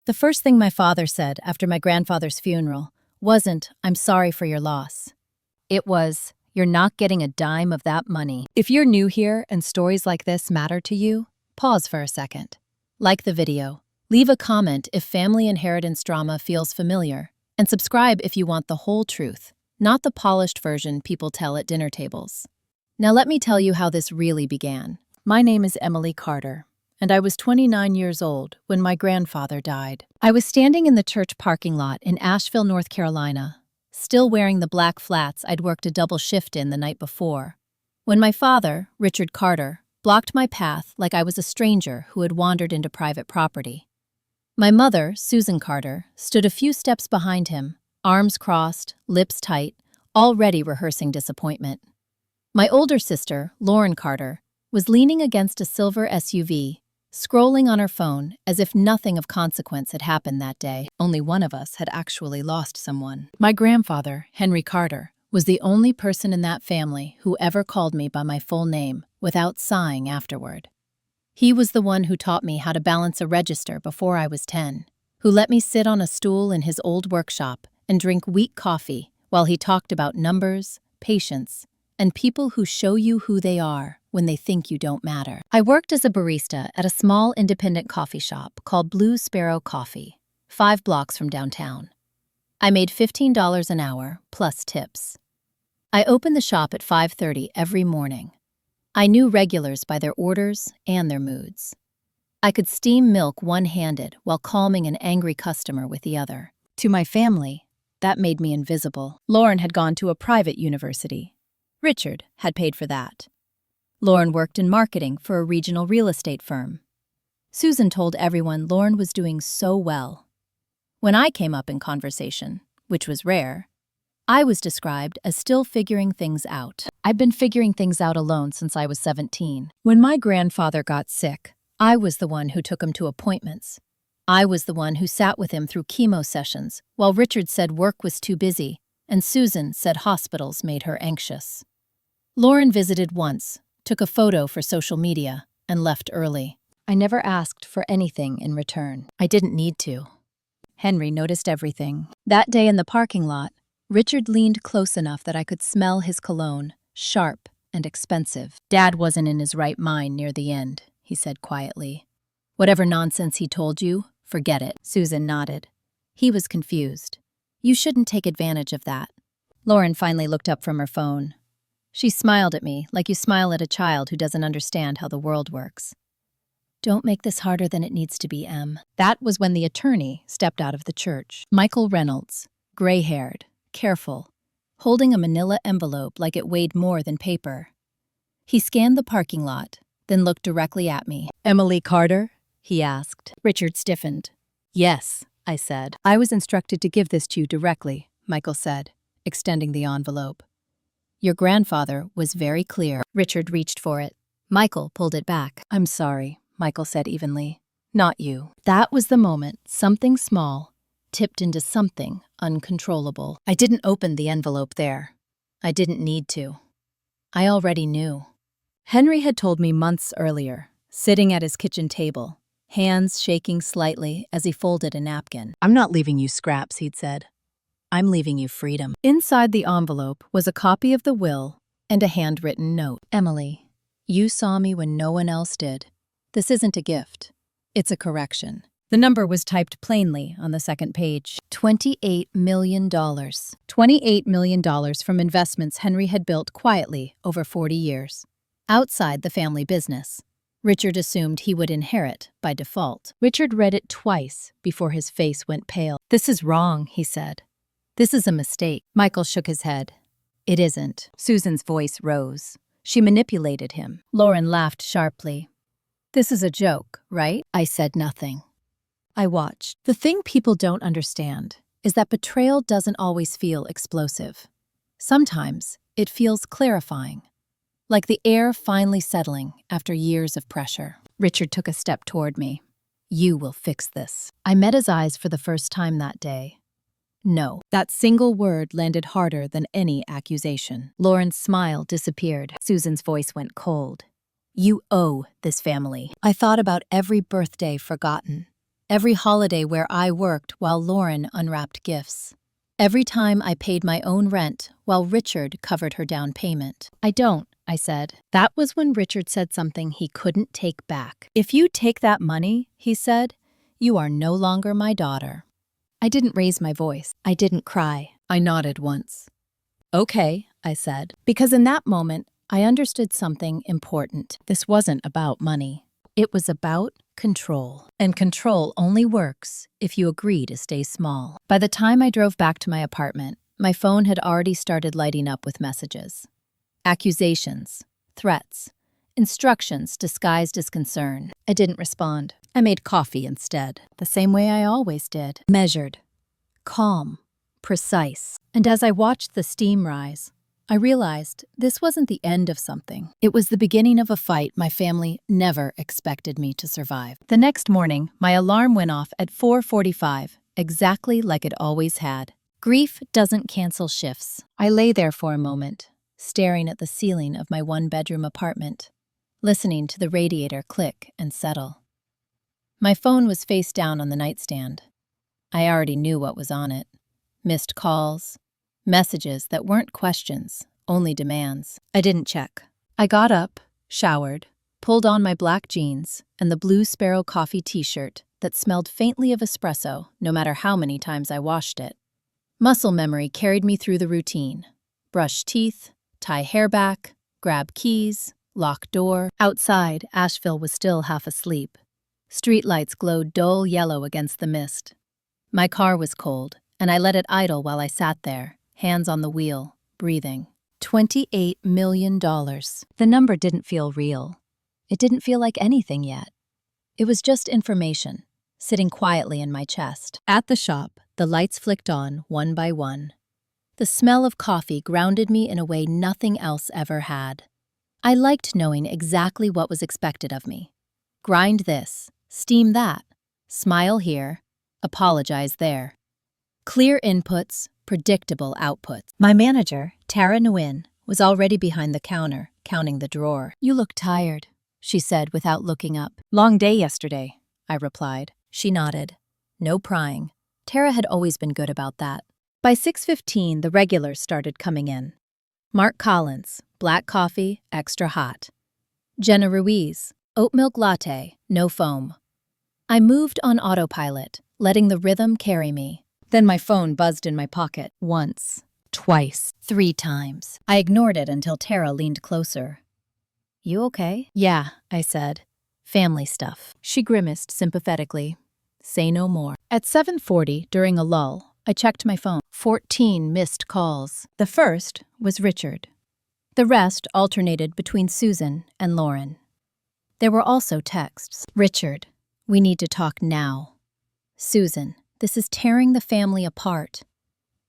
The first thing my father said after my grandfather's funeral wasn't, "I'm sorry for your loss." It was, "You're not getting a dime of that money." If you're new here and stories like this matter to you, pause for a second. Like the video, leave a comment if family inheritance drama feels familiar, and subscribe if you want the whole truth, not the polished version people tell at dinner tables. Now let me tell you how this really began. My name is Emily Carter, and I was 29 years old when my grandfather died. I was standing in the church parking lot in Asheville, North Carolina, still wearing the black flats I'd worked a double shift in the night before, when my father, Richard Carter, blocked my path like I was a stranger who had wandered into private property. My mother, Susan Carter, stood a few steps behind him, arms crossed, lips tight, already rehearsing disappointment. My older sister, Lauren Carter, was leaning against a silver SUV, scrolling on her phone as if nothing of consequence had happened that day. Only one of us had actually lost someone. My grandfather, Henry Carter, was the only person in that family who ever called me by my full name without sighing afterward. He was the one who taught me how to balance a register before I was 10, who let me sit on a stool in his old workshop and drink weak coffee while he talked about numbers, patience, and people who show you who they are when they think you don't matter. I worked as a barista at a small independent coffee shop called Blue Sparrow Coffee, 5 blocks from downtown. I made $15 an hour, plus tips. I opened the shop at 5:30 every morning. I knew regulars by their orders and their moods. I could steam milk one-handed while calming an angry customer with the other. To my family, that made me invisible. Lauren had gone to a private university. Richard had paid for that. Lauren worked in marketing for a regional real estate firm. Susan told everyone Lauren was doing so well. When I came up in conversation, which was rare, I was described as still figuring things out. I'd been figuring things out alone since I was 17. When my grandfather got sick, I was the one who took him to appointments. I was the one who sat with him through chemo sessions, while Richard said work was too busy, and Susan said hospitals made her anxious. Lauren visited once, took a photo for social media, and left early. I never asked for anything in return. I didn't need to. Henry noticed everything. That day in the parking lot, Richard leaned close enough that I could smell his cologne, sharp and expensive. "Dad wasn't in his right mind near the end," he said quietly. "Whatever nonsense he told you, forget it." Susan nodded. He was confused. "You shouldn't take advantage of that." Lauren finally looked up from her phone. She smiled at me like you smile at a child who doesn't understand how the world works. "Don't make this harder than it needs to be, Em." That was when the attorney stepped out of the church. Michael Reynolds, gray-haired, careful, holding a manila envelope like it weighed more than paper. He scanned the parking lot, then looked directly at me. "Emily Carter?" he asked. Richard stiffened. "Yes," I said. "I was instructed to give this to you directly," Michael said, extending the envelope. "Your grandfather was very clear." Richard reached for it. Michael pulled it back. "I'm sorry," Michael said evenly. "Not you." That was the moment something small tipped into something uncontrollable. I didn't open the envelope there. I didn't need to. I already knew. Henry had told me months earlier, sitting at his kitchen table, hands shaking slightly as he folded a napkin. "I'm not leaving you scraps," he'd said. "I'm leaving you freedom." Inside the envelope was a copy of the will and a handwritten note. "Emily, you saw me when no one else did. This isn't a gift. It's a correction." The number was typed plainly on the second page. $28 million. $28 million from investments Henry had built quietly over 40 years. Outside the family business. Richard assumed he would inherit by default. Richard read it twice before his face went pale. "This is wrong," he said. "This is a mistake." Michael shook his head. "It isn't." Susan's voice rose. She manipulated him. Lauren laughed sharply. "This is a joke, right?" I said nothing. I watched. The thing people don't understand is that betrayal doesn't always feel explosive. Sometimes it feels clarifying, like the air finally settling after years of pressure. Richard took a step toward me. "You will fix this." I met his eyes for the first time that day. No. That single word landed harder than any accusation. Lauren's smile disappeared. Susan's voice went cold. "You owe this family." I thought about every birthday forgotten, Every holiday where I worked while Lauren unwrapped gifts. Every time I paid my own rent while Richard covered her down payment. I don't, I said. That was when Richard said something he couldn't take back. If you take that money, he said, you are no longer my daughter. I didn't raise my voice. I didn't cry. I nodded once. Okay, I said, because in that moment, I understood something important. This wasn't about money. It was about control. And control only works if you agree to stay small. By the time I drove back to my apartment, my phone had already started lighting up with messages. Accusations, threats, instructions disguised as concern. I didn't respond. I made coffee instead, the same way I always did. Measured, calm, precise. And as I watched the steam rise, I realized this wasn't the end of something. It was the beginning of a fight my family never expected me to survive. The next morning, my alarm went off at 4:45, exactly like it always had. Grief doesn't cancel shifts. I lay there for a moment, staring at the ceiling of my one-bedroom apartment, listening to the radiator click and settle. My phone was face down on the nightstand. I already knew what was on it. Missed calls, messages that weren't questions, only demands. I didn't check. I got up, showered, pulled on my black jeans and the Blue Sparrow coffee t-shirt that smelled faintly of espresso no matter how many times I washed it. Muscle memory carried me through the routine. Brush teeth, tie hair back, grab keys, lock door. Outside, Asheville was still half asleep. Streetlights glowed dull yellow against the mist. My car was cold, and I let it idle while I sat there, hands on the wheel, breathing. $28 million. The number didn't feel real. It didn't feel like anything yet. It was just information, sitting quietly in my chest. At the shop, the lights flicked on, one by one. The smell of coffee grounded me in a way nothing else ever had. I liked knowing exactly what was expected of me. Grind this, steam that, smile here, apologize there. Clear inputs, predictable outputs. My manager, Tara Nguyen, was already behind the counter, counting the drawer. You look tired, she said without looking up. Long day yesterday, I replied. She nodded. No prying. Tara had always been good about that. By 6:15, the regulars started coming in. Mark Collins, black coffee, extra hot. Jenna Ruiz, oat milk latte, no foam. I moved on autopilot, letting the rhythm carry me. Then my phone buzzed in my pocket, once, twice, 3 times. I ignored it until Tara leaned closer. You okay? Yeah, I said. Family stuff. She grimaced sympathetically. Say no more. At 7:40, during a lull, I checked my phone. 14 missed calls. The first was Richard. The rest alternated between Susan and Lauren. There were also texts. Richard, we need to talk now. Susan, this is tearing the family apart.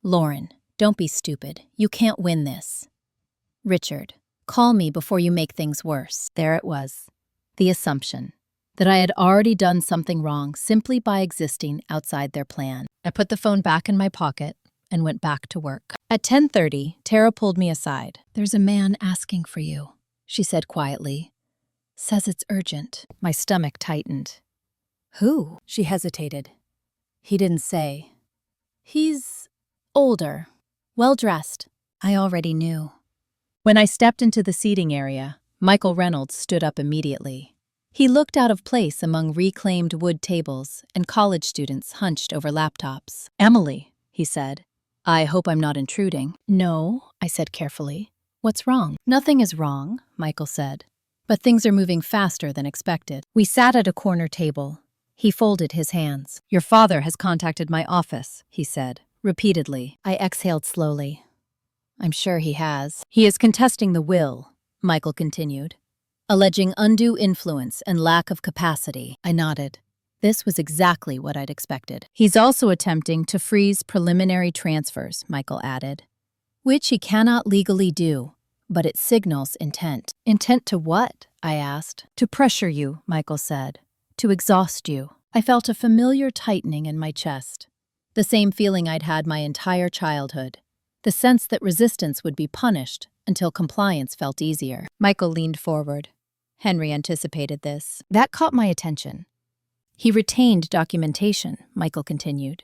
Lauren, don't be stupid. You can't win this. Richard, call me before you make things worse. There it was. The assumption that I had already done something wrong simply by existing outside their plan. I put the phone back in my pocket and went back to work. At 10:30, Tara pulled me aside. There's a man asking for you, she said quietly. Says it's urgent. My stomach tightened. Who? She hesitated. He didn't say. He's older, well-dressed. I already knew. When I stepped into the seating area, Michael Reynolds stood up immediately. He looked out of place among reclaimed wood tables and college students hunched over laptops. Emily, he said. I hope I'm not intruding. No, I said carefully. What's wrong? Nothing is wrong, Michael said. But things are moving faster than expected. We sat at a corner table. He folded his hands. Your father has contacted my office, he said, repeatedly. I exhaled slowly. I'm sure he has. He is contesting the will, Michael continued, alleging undue influence and lack of capacity. I nodded. This was exactly what I'd expected. He's also attempting to freeze preliminary transfers, Michael added, which he cannot legally do, but it signals intent. Intent to what? I asked. To pressure you, Michael said. To exhaust you. I felt a familiar tightening in my chest. The same feeling I'd had my entire childhood. The sense that resistance would be punished until compliance felt easier. Michael leaned forward. Henry anticipated this. That caught my attention. He retained documentation, Michael continued.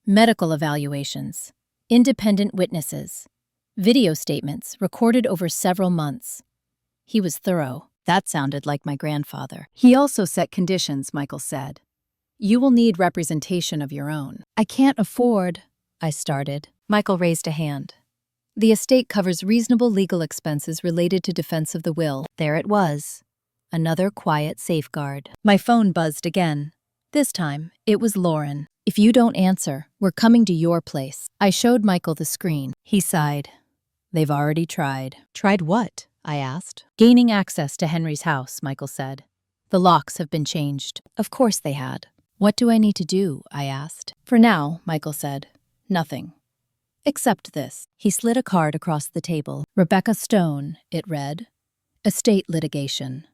Medical evaluations, independent witnesses, video statements recorded over several months. He was thorough. That sounded like my grandfather. He also set conditions, Michael said. You will need representation of your own. I can't afford, I started. Michael raised a hand. The estate covers reasonable legal expenses related to defense of the will. There it was. Another quiet safeguard. My phone buzzed again. This time, it was Lauren. If you don't answer, we're coming to your place. I showed Michael the screen. He sighed. They've already tried. Tried what? I asked. Gaining access to Henry's house, Michael said. The locks have been changed. Of course they had. What do I need to do? I asked. For now, Michael said. Nothing. Except this. He slid a card across the table. Rebecca Stone, it read. Estate litigation.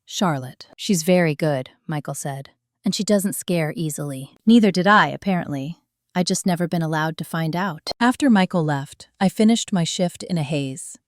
Charlotte. She's very good, Michael said. And she doesn't scare easily. Neither did I, apparently. I just never been allowed to find out. After Michael left, I finished my shift in a haze.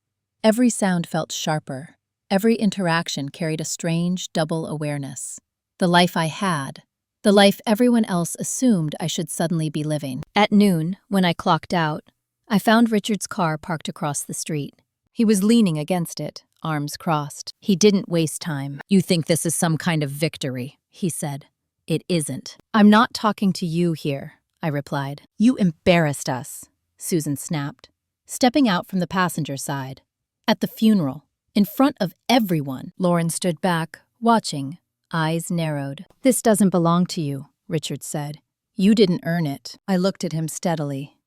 Every sound felt sharper. Every interaction carried a strange, double awareness. The life I had. The life everyone else assumed I should suddenly be living. At noon, when I clocked out, I found Richard's car parked across the street. He was leaning against it, arms crossed. He didn't waste time. You think this is some kind of victory, he said. It isn't. I'm not talking to you here, I replied. You embarrassed us, Susan snapped, stepping out from the passenger side. At the funeral, in front of everyone, Lauren stood back, watching, eyes narrowed. This doesn't belong to you, Richard said. You didn't earn it. I looked at him steadily.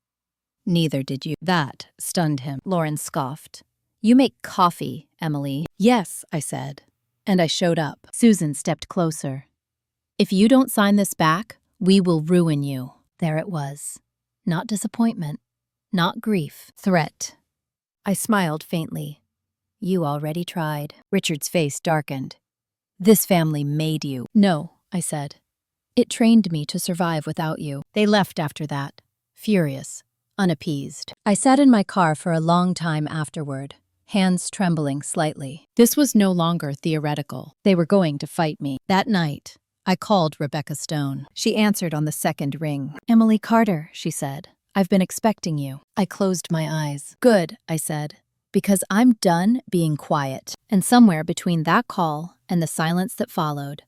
Neither did you. That stunned him. Lauren scoffed. You make coffee, Emily. Yes, I said. And I showed up. Susan stepped closer. If you don't sign this back, we will ruin you. There it was. Not disappointment. Not grief. Threat. I smiled faintly. You already tried. Richard's face darkened. This family made you. No, I said. It trained me to survive without you. They left after that, furious, unappeased. I sat in my car for a long time afterward, hands trembling slightly. This was no longer theoretical. They were going to fight me. That night, I called Rebecca Stone. She answered on the second ring. Emily Carter, she said. I've been expecting you. I closed my eyes. Good, I said, because I'm done being quiet. And somewhere between that call and the silence that followed,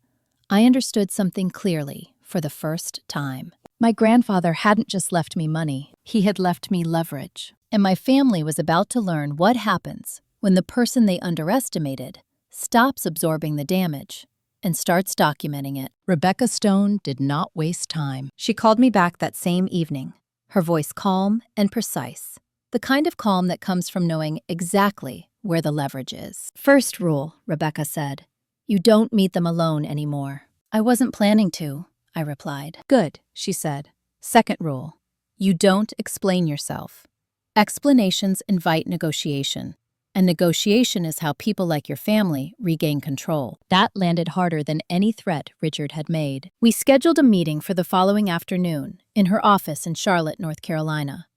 I understood something clearly for the first time. My grandfather hadn't just left me money. He had left me leverage. And my family was about to learn what happens when the person they underestimated stops absorbing the damage and starts documenting it. Rebecca Stone did not waste time. She called me back that same evening, her voice calm and precise, the kind of calm that comes from knowing exactly where the leverage is. First rule, Rebecca said, you don't meet them alone anymore. I wasn't planning to, I replied. Good, she said. Second rule, you don't explain yourself. Explanations invite negotiation, and negotiation is how people like your family regain control. That landed harder than any threat Richard had made. We scheduled a meeting for the following afternoon in her office in Charlotte, North Carolina.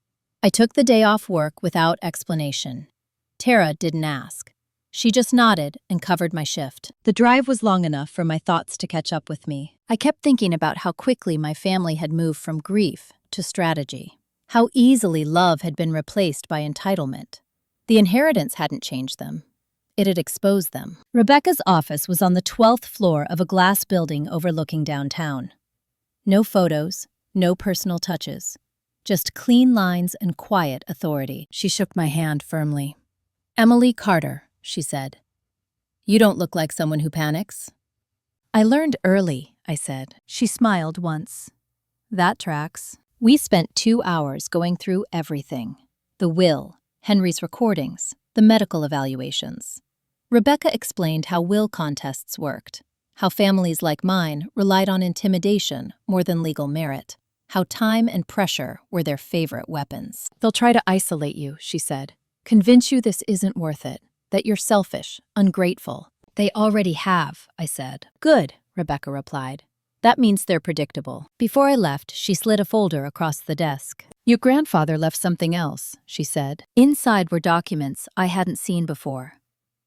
I took the day off work without explanation. Tara didn't ask. She just nodded and covered my shift. The drive was long enough for my thoughts to catch up with me. I kept thinking about how quickly my family had moved from grief to strategy. How easily love had been replaced by entitlement. The inheritance hadn't changed them. It had exposed them. Rebecca's office was on the 12th floor of a glass building overlooking downtown. No photos, no personal touches. Just clean lines and quiet authority. She shook my hand firmly. Emily Carter, she said. You don't look like someone who panics. I learned early, I said. She smiled once. That tracks. We spent 2 hours going through everything. The will, Henry's recordings, the medical evaluations. Rebecca explained how will contests worked, how families like mine relied on intimidation more than legal merit, how time and pressure were their favorite weapons. They'll try to isolate you, she said. Convince you this isn't worth it, that you're selfish, ungrateful. They already have, I said. Good, Rebecca replied. That means they're predictable. Before I left, she slid a folder across the desk. Your grandfather left something else, she said. Inside were documents I hadn't seen before.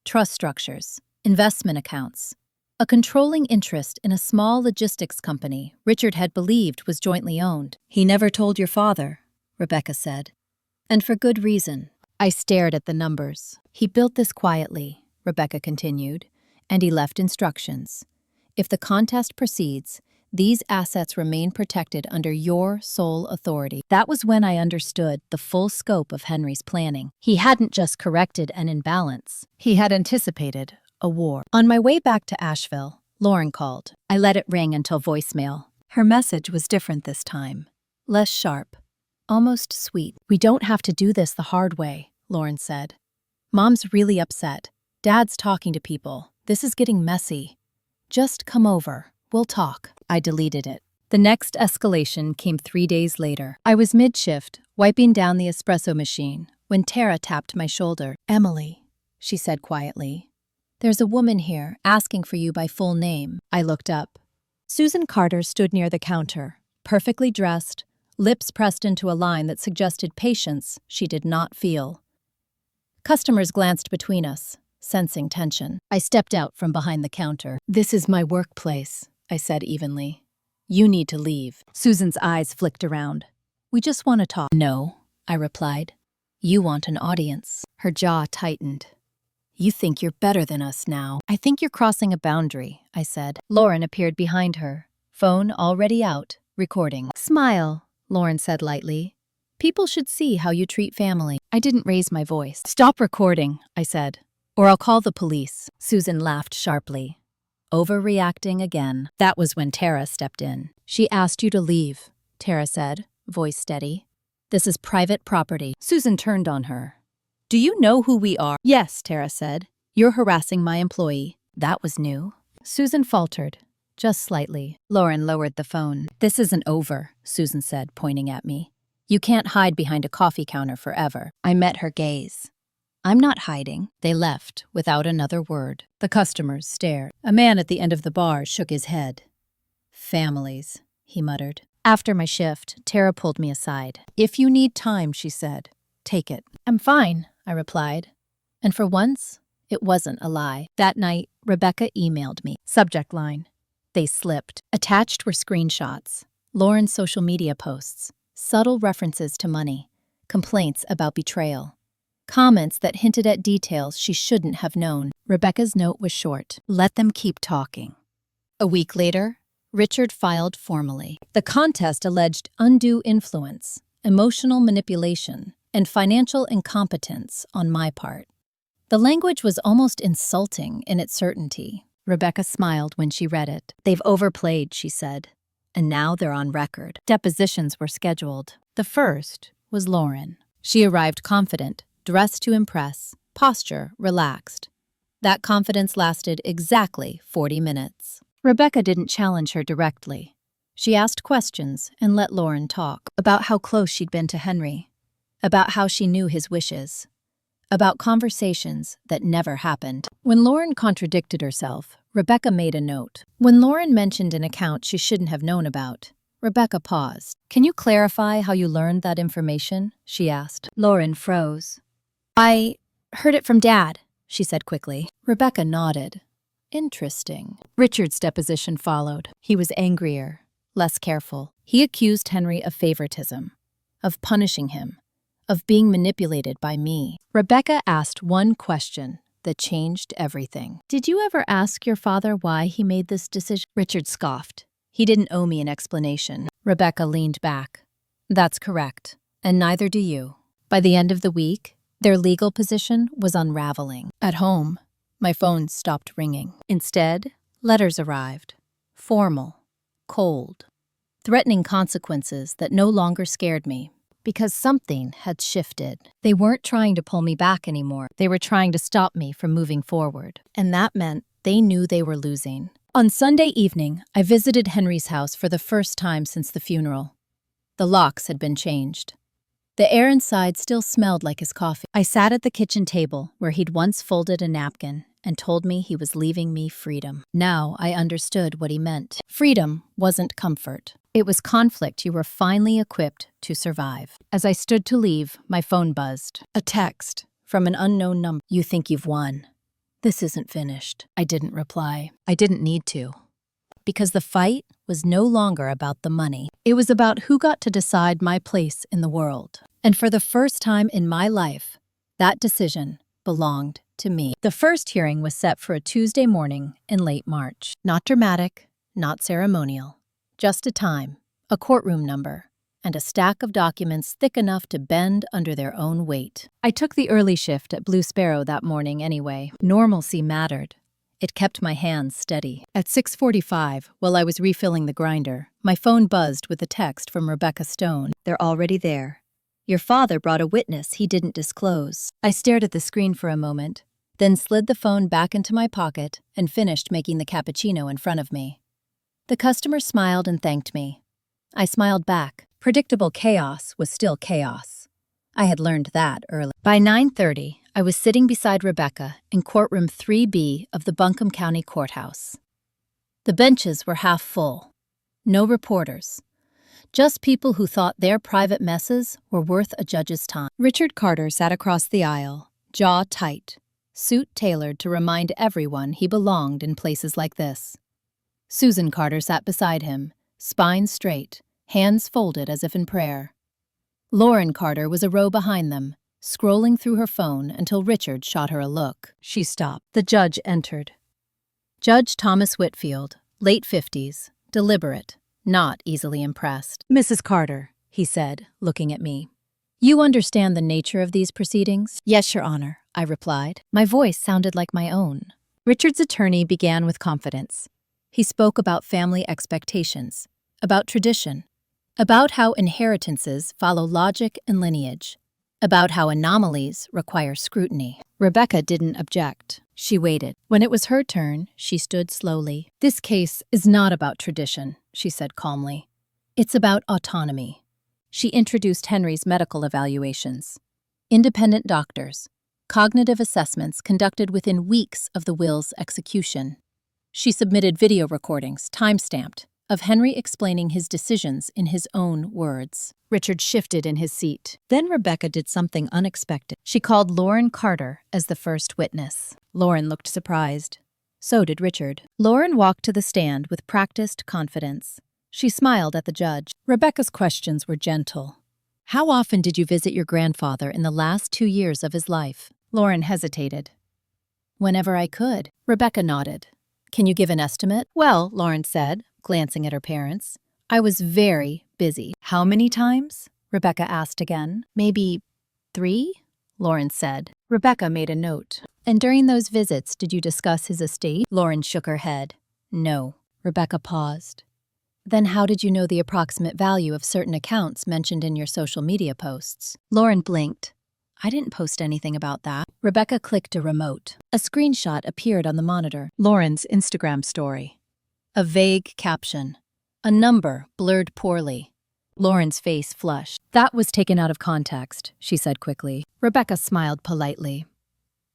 Trust structures, investment accounts, a controlling interest in a small logistics company Richard had believed was jointly owned. "He never told your father," Rebecca said. "And for good reason." I stared at the numbers. "He built this quietly," Rebecca continued, "and he left instructions. If the contest proceeds, these assets remain protected under your sole authority." That was when I understood the full scope of Henry's planning. He hadn't just corrected an imbalance. He had anticipated a war. On my way back to Asheville, Lauren called. I let it ring until voicemail. Her message was different this time. Less sharp. Almost sweet. "We don't have to do this the hard way," Lauren said. "Mom's really upset. Dad's talking to people. This is getting messy. Just come over. We'll talk." I deleted it. The next escalation came 3 days later. I was mid-shift, wiping down the espresso machine, when Tara tapped my shoulder. "Emily," she said quietly, "there's a woman here asking for you by full name." I looked up. Susan Carter stood near the counter, perfectly dressed, lips pressed into a line that suggested patience she did not feel. Customers glanced between us, sensing tension. I stepped out from behind the counter. "This is my workplace," I said evenly. "You need to leave." Susan's eyes flicked around. "We just want to talk." "No," I replied. "You want an audience." Her jaw tightened. "You think you're better than us now." "I think you're crossing a boundary," I said. Lauren appeared behind her, phone already out, recording. "Smile," Lauren said lightly. "People should see how you treat family." I didn't raise my voice. "Stop recording," I said, "or I'll call the police." Susan laughed sharply. Overreacting again. That was when Tara stepped in. "She asked you to leave," Tara said, voice steady. "This is private property." Susan turned on her. "Do you know who we are?" "Yes," Tara said. "You're harassing my employee." That was new. Susan faltered, just slightly. Lauren lowered the phone. "This isn't over," Susan said, pointing at me. "You can't hide behind a coffee counter forever." I met her gaze. "I'm not hiding." They left without another word. The customers stared. A man at the end of the bar shook his head. "Families," he muttered. After my shift, Tara pulled me aside. "If you need time," she said, "take it." "I'm fine," I replied. And for once, it wasn't a lie. That night, Rebecca emailed me. Subject line: "They slipped." Attached were screenshots, Lauren's social media posts, subtle references to money, complaints about betrayal, comments that hinted at details she shouldn't have known. Rebecca's note was short: "Let them keep talking." A week later, Richard filed formally. The contest alleged undue influence, emotional manipulation, and financial incompetence on my part. The language was almost insulting in its certainty. Rebecca smiled when she read it. "They've overplayed," she said, "and now they're on record." Depositions were scheduled. The first was Lauren. She arrived confident, dressed to impress, posture relaxed. That confidence lasted exactly 40 minutes. Rebecca didn't challenge her directly. She asked questions and let Lauren talk about how close she'd been to Henry, about how she knew his wishes, about conversations that never happened. When Lauren contradicted herself, Rebecca made a note. When Lauren mentioned an account she shouldn't have known about, Rebecca paused. "Can you clarify how you learned that information?" she asked. Lauren froze. "I heard it from Dad," she said quickly. Rebecca nodded. "Interesting." Richard's deposition followed. He was angrier, less careful. He accused Henry of favoritism, of punishing him, of being manipulated by me. Rebecca asked one question that changed everything. "Did you ever ask your father why he made this decision?" Richard scoffed. "He didn't owe me an explanation." Rebecca leaned back. "That's correct, and neither do you." By the end of the week, their legal position was unraveling. At home, my phone stopped ringing. Instead, letters arrived. Formal, cold, threatening consequences that no longer scared me, because something had shifted. They weren't trying to pull me back anymore. They were trying to stop me from moving forward. And that meant they knew they were losing. On Sunday evening, I visited Henry's house for the first time since the funeral. The locks had been changed. The air inside still smelled like his coffee. I sat at the kitchen table where he'd once folded a napkin and told me he was leaving me freedom. Now I understood what he meant. Freedom wasn't comfort. It was conflict you were finally equipped to survive. As I stood to leave, my phone buzzed. A text from an unknown number. "You think you've won. "This isn't finished." I didn't reply. I didn't need to. Because the fight was no longer about the money. It was about who got to decide my place in the world. And for the first time in my life, that decision belonged to me. The first hearing was set for a Tuesday morning in late March. Not dramatic, not ceremonial. Just a time, a courtroom number, and a stack of documents thick enough to bend under their own weight. I took the early shift at Blue Sparrow that morning anyway. Normalcy mattered. It kept my hands steady. At 6:45, while I was refilling the grinder, my phone buzzed with a text from Rebecca Stone. "They're already there. Your father brought a witness he didn't disclose." I stared at the screen for a moment, then slid the phone back into my pocket and finished making the cappuccino in front of me. The customer smiled and thanked me. I smiled back. Predictable chaos was still chaos. I had learned that early. By 9:30, I was sitting beside Rebecca in courtroom 3B of the Buncombe County Courthouse. The benches were half full. No reporters. Just people who thought their private messes were worth a judge's time. Richard Carter sat across the aisle, jaw tight, suit tailored to remind everyone he belonged in places like this. Susan Carter sat beside him, spine straight, hands folded as if in prayer. Lauren Carter was a row behind them, scrolling through her phone until Richard shot her a look. She stopped. The judge entered. Judge Thomas Whitfield, late 50s, deliberate, not easily impressed. "Mrs. Carter," he said, looking at me. "You understand the nature of these proceedings?" "Yes, Your Honor," I replied. My voice sounded like my own. Richard's attorney began with confidence. He spoke about family expectations, about tradition, about how inheritances follow logic and lineage, about how anomalies require scrutiny. Rebecca didn't object. She waited. When it was her turn, she stood slowly. "This case is not about tradition," she said calmly. "It's about autonomy." She introduced Henry's medical evaluations. Independent doctors, cognitive assessments conducted within weeks of the will's execution. She submitted video recordings, time-stamped, of Henry explaining his decisions in his own words. Richard shifted in his seat. Then Rebecca did something unexpected. She called Lauren Carter as the first witness. Lauren looked surprised. So did Richard. Lauren walked to the stand with practiced confidence. She smiled at the judge. Rebecca's questions were gentle. "How often did you visit your grandfather in the last 2 years of his life?" Lauren hesitated. "Whenever I could." Rebecca nodded. "Can you give an estimate?" "Well," Lauren said, glancing at her parents, "I was very busy." "How many times?" Rebecca asked again. "Maybe 3?" Lauren said. Rebecca made a note. "And during those visits, did you discuss his estate?" Lauren shook her head. "No." Rebecca paused. "Then how did you know the approximate value of certain accounts mentioned in your social media posts?" Lauren blinked. "I didn't post anything about that." Rebecca clicked a remote. A screenshot appeared on the monitor. Lauren's Instagram story. A vague caption. A number blurred poorly. Lauren's face flushed. "That was taken out of context," she said quickly. Rebecca smiled politely.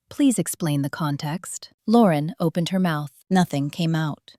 "Please explain the context." Lauren opened her mouth. Nothing came out.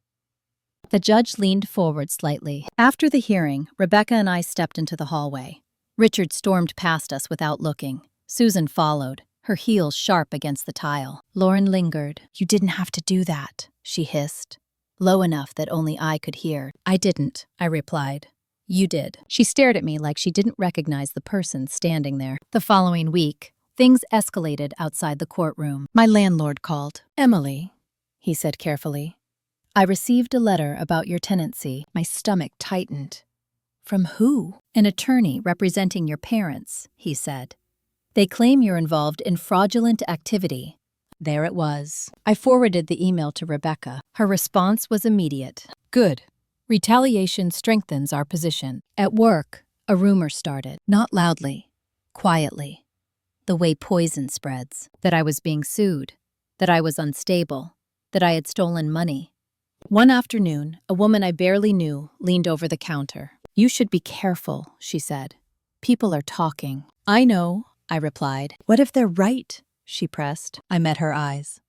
The judge leaned forward slightly. After the hearing, Rebecca and I stepped into the hallway. Richard stormed past us without looking. Susan followed, her heels sharp against the tile. Lauren lingered. "You didn't have to do that," she hissed, low enough that only I could hear. "I didn't," I replied. "You did." She stared at me like she didn't recognize the person standing there. The following week, things escalated outside the courtroom. My landlord called. "Emily," he said carefully, "I received a letter about your tenancy." My stomach tightened. "From who?" "An attorney representing your parents," he said. "They claim you're involved in fraudulent activity." There it was. I forwarded the email to Rebecca. Her response was immediate. "Good. Retaliation strengthens our position." At work, a rumor started. Not loudly, quietly. The way poison spreads. That I was being sued. That I was unstable. That I had stolen money. One afternoon, a woman I barely knew leaned over the counter. "You should be careful," she said. "People are talking." "I know," I replied. "What if they're right?" she pressed. I met her eyes.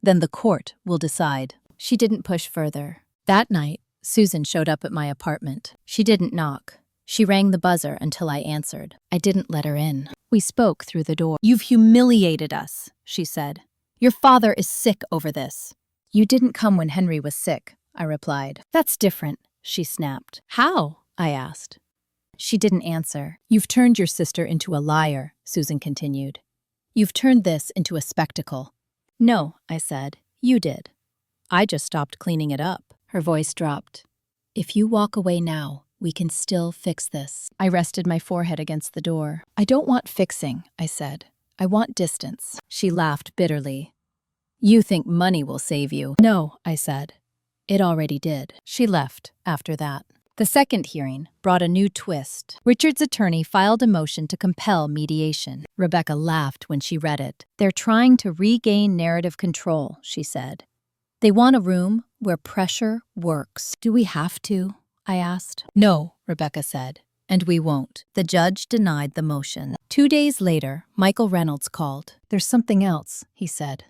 "Then the court will decide." She didn't push further. That night, Susan showed up at my apartment. She didn't knock. She rang the buzzer until I answered. I didn't let her in. We spoke through the door. "You've humiliated us," she said. Your father is sick over this. You didn't come when Henry was sick, I replied. That's different, she snapped. How? I asked. She didn't answer. You've turned your sister into a liar, Susan continued. You've turned this into a spectacle. No, I said. You did. I just stopped cleaning it up. Her voice dropped. If you walk away now, we can still fix this. I rested my forehead against the door. I don't want fixing, I said. I want distance. She laughed bitterly. You think money will save you. No, I said. It already did. She left after that. The second hearing brought a new twist. Richard's attorney filed a motion to compel mediation. Rebecca laughed when she read it. They're trying to regain narrative control, she said. They want a room where pressure works. Do we have to? I asked. No, Rebecca said, and we won't. The judge denied the motion. 2 days later, Michael Reynolds called. There's something else, he said.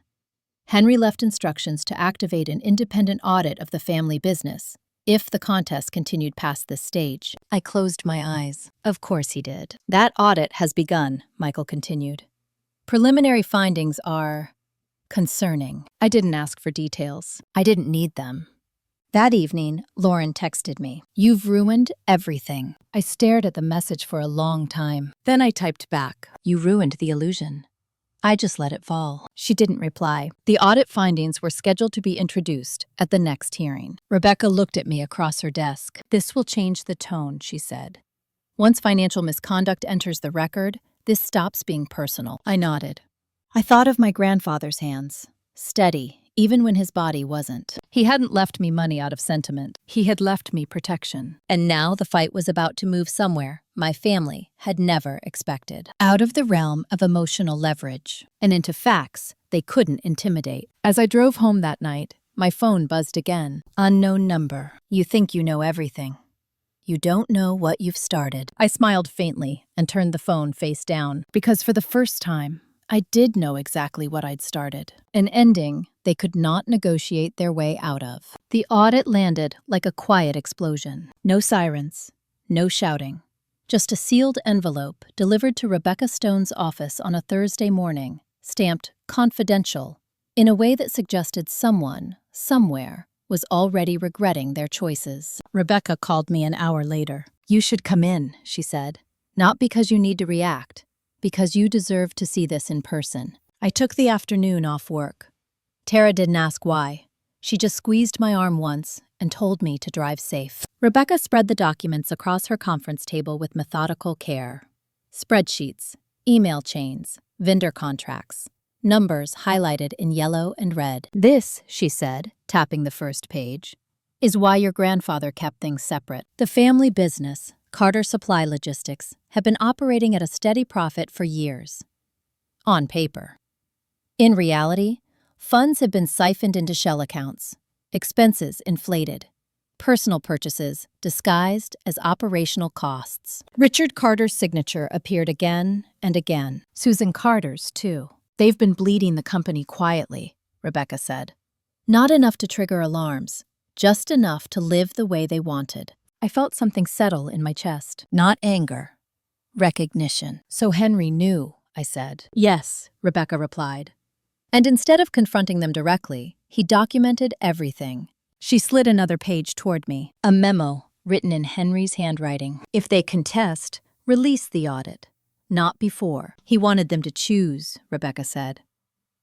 Henry left instructions to activate an independent audit of the family business if the contest continued past this stage. I closed my eyes. Of course he did. That audit has begun, Michael continued. Preliminary findings are concerning. I didn't ask for details. I didn't need them. That evening, Lauren texted me. You've ruined everything. I stared at the message for a long time. Then I typed back. You ruined the illusion. I just let it fall. She didn't reply. The audit findings were scheduled to be introduced at the next hearing. Rebecca looked at me across her desk. This will change the tone, she said. Once financial misconduct enters the record, this stops being personal. I nodded. I thought of my grandfather's hands, steady, even when his body wasn't. He hadn't left me money out of sentiment. He had left me protection. And now the fight was about to move somewhere my family had never expected. Out of the realm of emotional leverage and into facts they couldn't intimidate. As I drove home that night, my phone buzzed again. Unknown number. You think you know everything. You don't know what you've started. I smiled faintly and turned the phone face down because for the first time, I did know exactly what I'd started. An ending they could not negotiate their way out of. The audit landed like a quiet explosion. No sirens, no shouting. Just a sealed envelope delivered to Rebecca Stone's office on a Thursday morning, stamped confidential, in a way that suggested someone, somewhere, was already regretting their choices. Rebecca called me an hour later. You should come in, she said. Not because you need to react, because you deserve to see this in person. I took the afternoon off work. Tara didn't ask why. She just squeezed my arm once and told me to drive safe. Rebecca spread the documents across her conference table with methodical care. Spreadsheets, email chains, vendor contracts, numbers highlighted in yellow and red. This, she said, tapping the first page, is why your grandfather kept things separate. The family business, Carter Supply Logistics, had been operating at a steady profit for years. On paper. In reality, funds had been siphoned into shell accounts, expenses inflated, personal purchases disguised as operational costs. Richard Carter's signature appeared again and again. Susan Carter's, too. They've been bleeding the company quietly, Rebecca said. Not enough to trigger alarms, just enough to live the way they wanted. I felt something settle in my chest. Not anger. Recognition. So Henry knew, I said. Yes, Rebecca replied. And instead of confronting them directly, he documented everything. She slid another page toward me, a memo written in Henry's handwriting. If they contest, release the audit. Not before. He wanted them to choose, Rebecca said.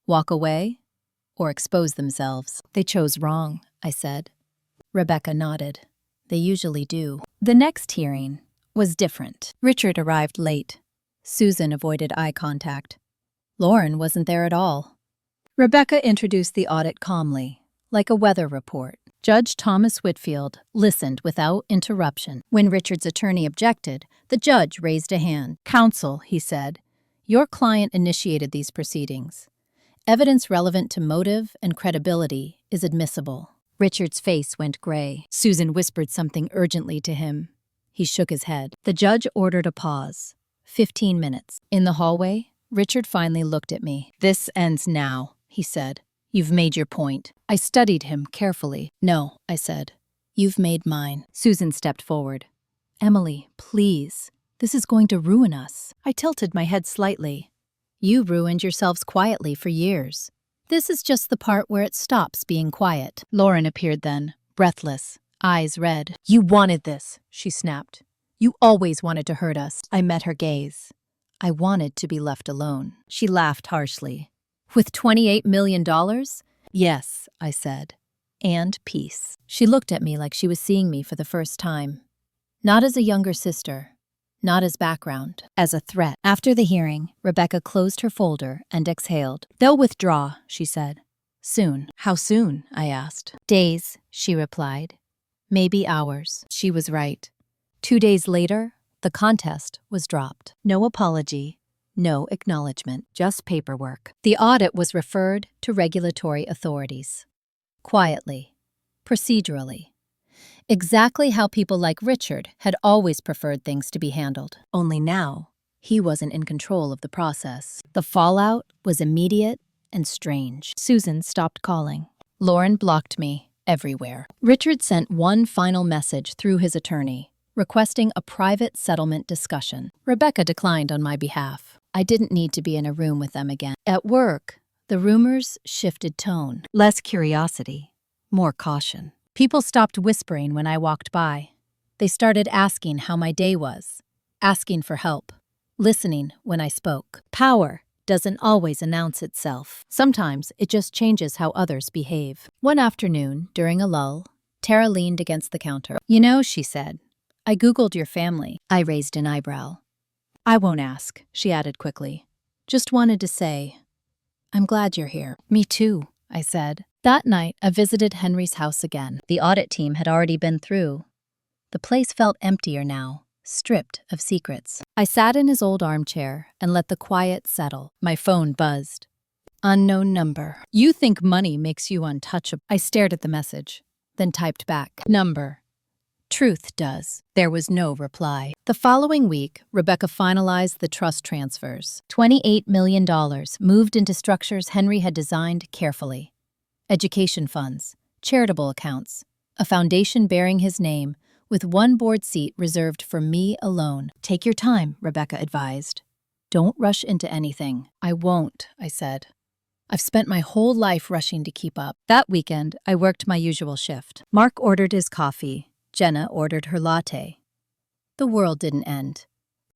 Walk away or expose themselves. They chose wrong, I said. Rebecca nodded. They usually do. The next hearing was different. Richard arrived late. Susan avoided eye contact. Lauren wasn't there at all. Rebecca introduced the audit calmly, like a weather report. Judge Thomas Whitfield listened without interruption. When Richard's attorney objected, the judge raised a hand. Counsel, he said, your client initiated these proceedings. Evidence relevant to motive and credibility is admissible. Richard's face went gray. Susan whispered something urgently to him. He shook his head. The judge ordered a pause. 15 minutes. In the hallway, Richard finally looked at me. This ends now, he said. You've made your point. I studied him carefully. No, I said. You've made mine. Susan stepped forward. Emily, please. This is going to ruin us. I tilted my head slightly. You ruined yourselves quietly for years. This is just the part where it stops being quiet. Lauren appeared then, breathless, eyes red. You wanted this, she snapped. You always wanted to hurt us. I met her gaze. I wanted to be left alone. She laughed harshly. With $28 million? Yes, I said. And peace. She looked at me like she was seeing me for the first time. Not as a younger sister. Not as background. As a threat. After the hearing, Rebecca closed her folder and exhaled. They'll withdraw, she said. Soon. How soon? I asked. Days, she replied. Maybe hours. She was right. 2 days later, the contest was dropped. No apology, no acknowledgement, just paperwork. The audit was referred to regulatory authorities. Quietly, procedurally. Exactly how people like Richard had always preferred things to be handled. Only now, he wasn't in control of the process. The fallout was immediate and strange. Susan stopped calling. Lauren blocked me everywhere. Richard sent one final message through his attorney, requesting a private settlement discussion. Rebecca declined on my behalf. I didn't need to be in a room with them again. At work, the rumors shifted tone. Less curiosity, more caution. People stopped whispering when I walked by. They started asking how my day was, asking for help, listening when I spoke. Power doesn't always announce itself. Sometimes it just changes how others behave. One afternoon, during a lull, Tara leaned against the counter. You know, she said, I Googled your family. I raised an eyebrow. I won't ask, she added quickly. Just wanted to say, I'm glad you're here. Me too, I said. That night, I visited Henry's house again. The audit team had already been through. The place felt emptier now, stripped of secrets. I sat in his old armchair and let the quiet settle. My phone buzzed. Unknown number. You think money makes you untouchable. I stared at the message, then typed back. Number. Truth does. There was no reply. The following week, Rebecca finalized the trust transfers. $28 million moved into structures Henry had designed carefully. Education funds, charitable accounts, a foundation bearing his name, with one board seat reserved for me alone. Take your time, Rebecca advised. Don't rush into anything. I won't, I said. I've spent my whole life rushing to keep up. That weekend, I worked my usual shift. Mark ordered his coffee. Jenna ordered her latte. The world didn't end,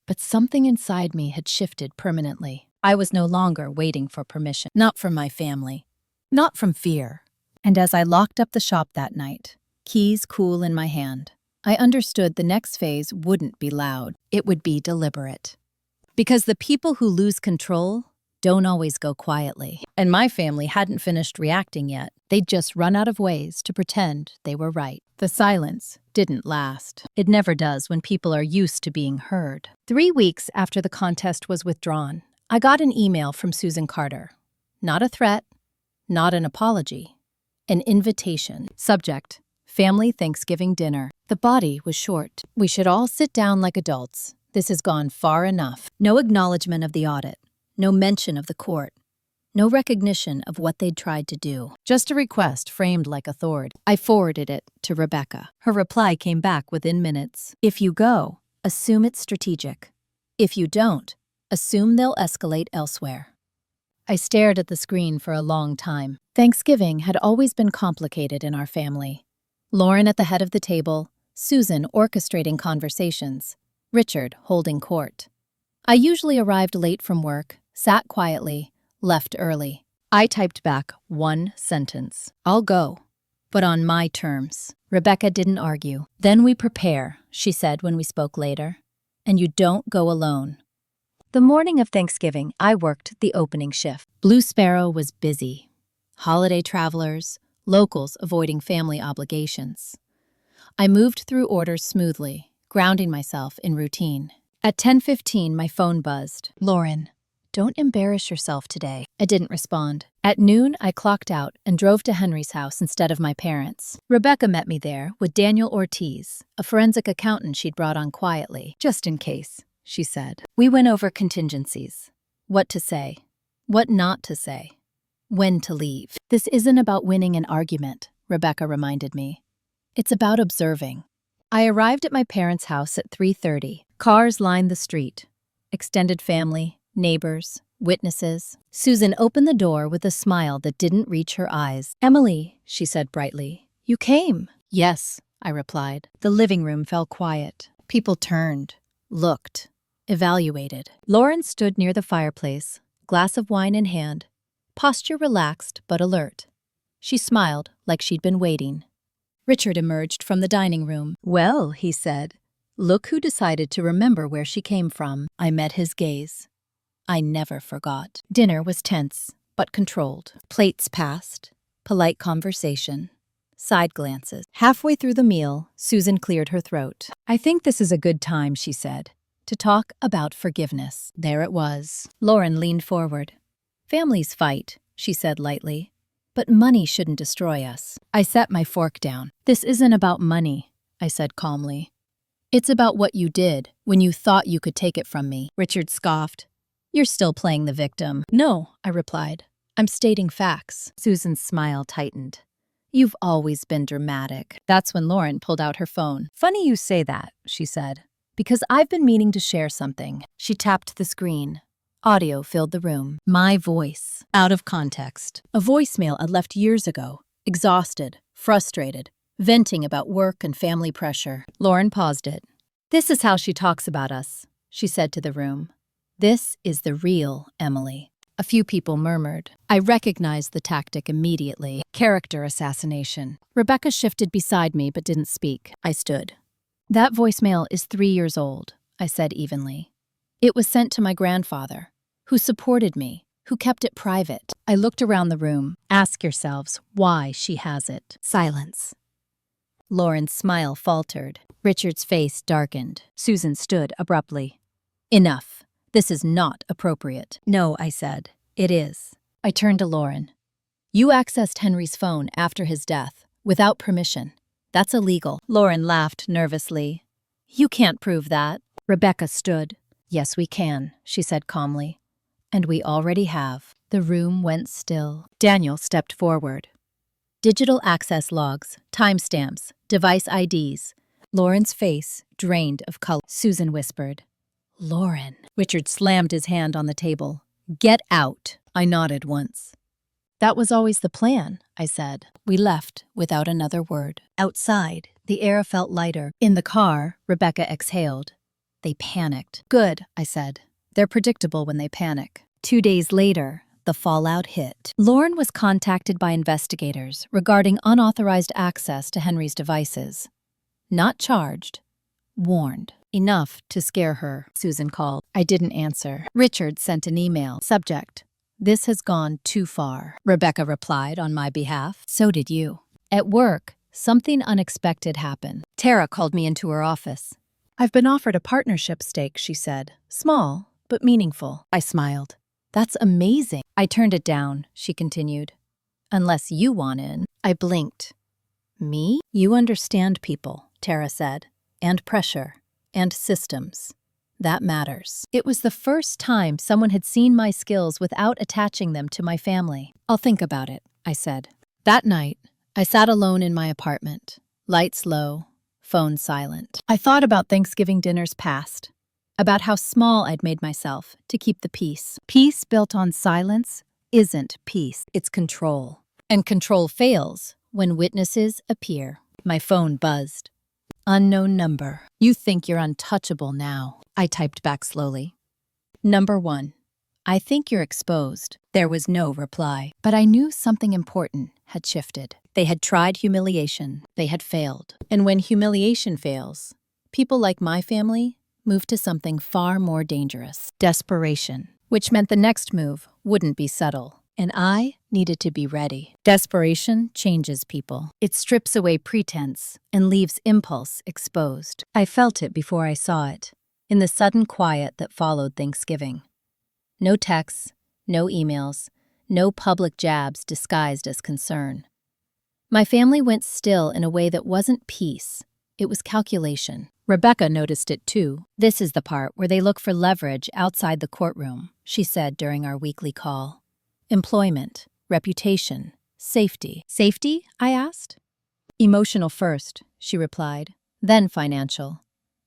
but something inside me had shifted permanently. I was no longer waiting for permission, not from my family, not from fear. And as I locked up the shop that night, keys cool in my hand, I understood the next phase wouldn't be loud. It would be deliberate. Because the people who lose control don't always go quietly. And my family hadn't finished reacting yet. They'd just run out of ways to pretend they were right. The silence didn't last. It never does when people are used to being heard. 3 weeks after the contest was withdrawn, I got an email from Susan Carter. Not a threat, not an apology, an invitation. Subject, family Thanksgiving dinner. The body was short. We should all sit down like adults. This has gone far enough. No acknowledgement of the audit. No mention of the court. No recognition of what they'd tried to do. Just a request framed like authority. I forwarded it to Rebecca. Her reply came back within minutes. If you go, assume it's strategic. If you don't, assume they'll escalate elsewhere. I stared at the screen for a long time. Thanksgiving had always been complicated in our family. Lauren at the head of the table, Susan orchestrating conversations, Richard holding court. I usually arrived late from work, sat quietly, left early. I typed back one sentence. I'll go, but on my terms. Rebecca didn't argue. Then we prepare, she said when we spoke later. And you don't go alone. The morning of Thanksgiving, I worked the opening shift. Blue Sparrow was busy. Holiday travelers, locals avoiding family obligations. I moved through orders smoothly, grounding myself in routine. At 10:15, my phone buzzed. Lauren, don't embarrass yourself today. I didn't respond. At noon, I clocked out and drove to Henry's house instead of my parents'. Rebecca met me there with Daniel Ortiz, a forensic accountant she'd brought on quietly. Just in case, she said. We went over contingencies. What to say, what not to say, when to leave. This isn't about winning an argument, Rebecca reminded me. It's about observing. I arrived at my parents' house at 3:30. Cars lined the street. Extended family, neighbors, witnesses. Susan opened the door with a smile that didn't reach her eyes. "Emily," she said brightly, "you came." "Yes," I replied. The living room fell quiet. People turned, looked, evaluated. Lauren stood near the fireplace, glass of wine in hand, posture relaxed but alert. She smiled like she'd been waiting. Richard emerged from the dining room. "Well," he said, "look who decided to remember where she came from." I met his gaze. I never forgot. Dinner was tense, but controlled. Plates passed, polite conversation, side glances. Halfway through the meal, Susan cleared her throat. "I think this is a good time," she said, "to talk about forgiveness." There it was. Lauren leaned forward. "Families fight," she said lightly, "but money shouldn't destroy us." I set my fork down. "This isn't about money," I said calmly. "It's about what you did when you thought you could take it from me." Richard scoffed. "You're still playing the victim." "No," I replied. "I'm stating facts." Susan's smile tightened. "You've always been dramatic." That's when Lauren pulled out her phone. "Funny you say that," she said, "because I've been meaning to share something." She tapped the screen. Audio filled the room. My voice, out of context. A voicemail I'd left years ago, exhausted, frustrated, venting about work and family pressure. Lauren paused it. "This is how she talks about us," she said to the room. "This is the real Emily." A few people murmured. I recognized the tactic immediately. Character assassination. Rebecca shifted beside me but didn't speak. I stood. "That voicemail is 3 years old," I said evenly. "It was sent to my grandfather, who supported me, who kept it private." I looked around the room. Ask yourselves why she has it. Silence. Lauren's smile faltered. Richard's face darkened. Susan stood abruptly. "Enough. This is not appropriate." "No," I said. "It is." I turned to Lauren. "You accessed Henry's phone after his death, without permission. That's illegal." Lauren laughed nervously. "You can't prove that." Rebecca stood. "Yes, we can," she said calmly. "And we already have." The room went still. Daniel stepped forward. "Digital access logs, timestamps, device IDs." Lauren's face drained of color. Susan whispered, "Lauren." Richard slammed his hand on the table. "Get out." I nodded once. "That was always the plan," I said. We left without another word. Outside, the air felt lighter. In the car, Rebecca exhaled. "They panicked." "Good," I said. "They're predictable when they panic." 2 days later, the fallout hit. Lauren was contacted by investigators regarding unauthorized access to Henry's devices. Not charged, warned. Enough to scare her. Susan called. I didn't answer. Richard sent an email. Subject: "This has gone too far." Rebecca replied on my behalf. So did you. At work, something unexpected happened. Tara called me into her office. "I've been offered a partnership stake," she said. "Small, but meaningful." I smiled. "That's amazing." I turned it down, she continued. "Unless you want in." I blinked. "Me?" "You understand people," Tara said, "and pressure. And systems. That matters." It was the first time someone had seen my skills without attaching them to my family. "I'll think about it," I said. That night, I sat alone in my apartment, lights low, phone silent. I thought about Thanksgiving dinners past, about how small I'd made myself to keep the peace. Peace built on silence isn't peace, it's control. And control fails when witnesses appear. My phone buzzed. Unknown number. "You think you're untouchable now," I typed back slowly. "Number 1. I think you're exposed." There was no reply. But I knew something important had shifted. They had tried humiliation. They had failed. And when humiliation fails, people like my family move to something far more dangerous. Desperation. Which meant the next move wouldn't be subtle. And I needed to be ready. Desperation changes people. It strips away pretense and leaves impulse exposed. I felt it before I saw it, in the sudden quiet that followed Thanksgiving. No texts, no emails, no public jabs disguised as concern. My family went still in a way that wasn't peace. It was calculation. Rebecca noticed it too. "This is the part where they look for leverage outside the courtroom," she said during our weekly call. "Employment, reputation, safety." "Safety?" I asked. "Emotional first," she replied, "then financial.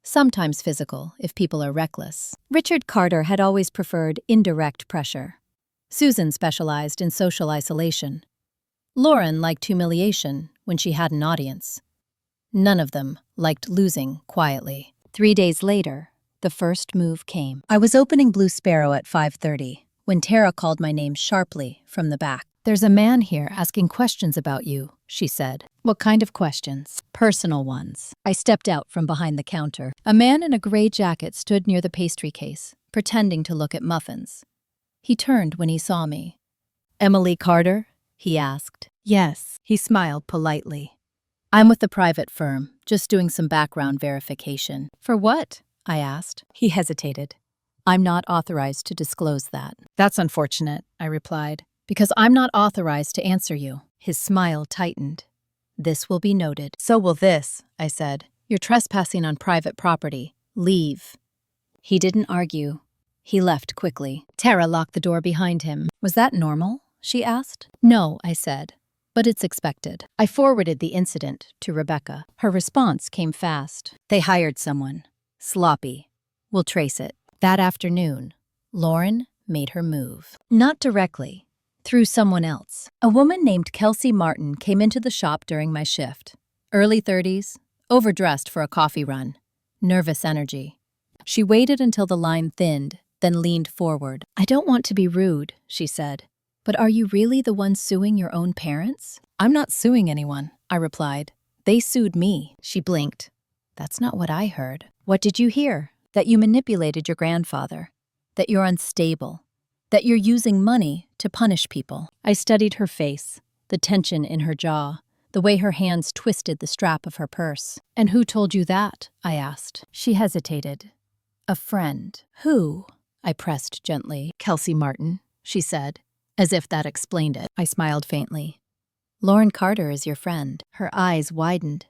sometimes physical if people are reckless. Richard Carter had always preferred indirect pressure. Susan specialized in social isolation. Lauren liked humiliation when she had an audience. None of them liked losing quietly. 3 days later, the first move came. I was opening Blue Sparrow at 5:30 when Tara called my name sharply from the back. "There's a man here asking questions about you," she said. "What kind of questions?" "Personal ones." I stepped out from behind the counter. A man in a gray jacket stood near the pastry case, pretending to look at muffins. He turned when he saw me. "Emily Carter?" he asked. "Yes," he smiled politely. "I'm with the private firm, just doing some background verification." "For what?" I asked. He hesitated. "I'm not authorized to disclose that." "That's unfortunate," I replied, "because I'm not authorized to answer you." His smile tightened. "This will be noted." "So will this," I said. "You're trespassing on private property. Leave." He didn't argue. He left quickly. Tara locked the door behind him. "Was that normal?" she asked. "No," I said, "but it's expected." I forwarded the incident to Rebecca. Her response came fast. "They hired someone. Sloppy. We'll trace it." That afternoon, Lauren made her move. Not directly, through someone else. A woman named Kelsey Martin came into the shop during my shift. Early 30s, overdressed for a coffee run. Nervous energy. She waited until the line thinned, then leaned forward. "I don't want to be rude," she said, "but are you really the one suing your own parents?" "I'm not suing anyone," I replied. "They sued me." She blinked. "That's not what I heard." "What did you hear?" "That you manipulated your grandfather. That you're unstable. That you're using money to punish people." I studied her face, the tension in her jaw, the way her hands twisted the strap of her purse. "And who told you that?" I asked. She hesitated. "A friend." "Who?" I pressed gently. "Kelsey Martin," she said, as if that explained it. I smiled faintly. "Lauren Carter is your friend." Her eyes widened.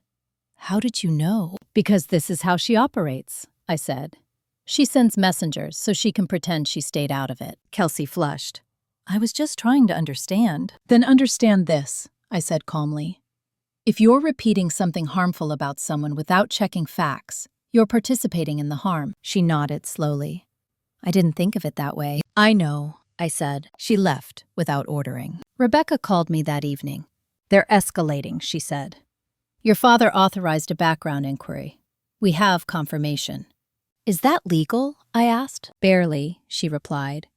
"How did you know?" "Because this is how she operates," I said. "She sends messengers so she can pretend she stayed out of it." Kelsey flushed. "I was just trying to understand." "Then understand this," I said calmly. "If you're repeating something harmful about someone without checking facts, you're participating in the harm." She nodded slowly. "I didn't think of it that way." "I know," I said. She left without ordering. Rebecca called me that evening. "They're escalating," she said. "Your father authorized a background inquiry. We have confirmation." "Is that legal?" I asked. "Barely," she replied.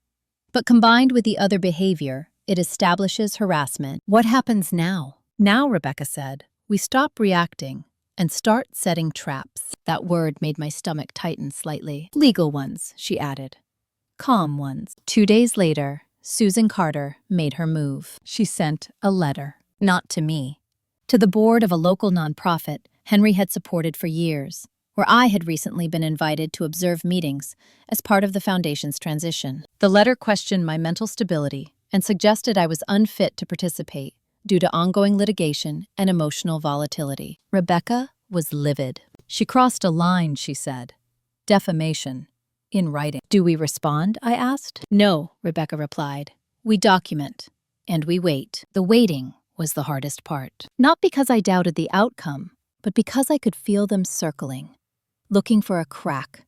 "But combined with the other behavior, it establishes harassment." "What happens now?" "Now," Rebecca said, "we stop reacting and start setting traps." That word made my stomach tighten slightly. "Legal ones," she added. "Calm ones." 2 days later, Susan Carter made her move. She sent a letter. Not to me. To the board of a local nonprofit Henry had supported for years, where I had recently been invited to observe meetings as part of the foundation's transition. The letter questioned my mental stability and suggested I was unfit to participate due to ongoing litigation and emotional volatility. Rebecca was livid. "She crossed a line," she said. "Defamation. In writing." "Do we respond?" I asked. "No," Rebecca replied. "We document, and we wait." The waiting was the hardest part. Not because I doubted the outcome, but because I could feel them circling, looking for a crack,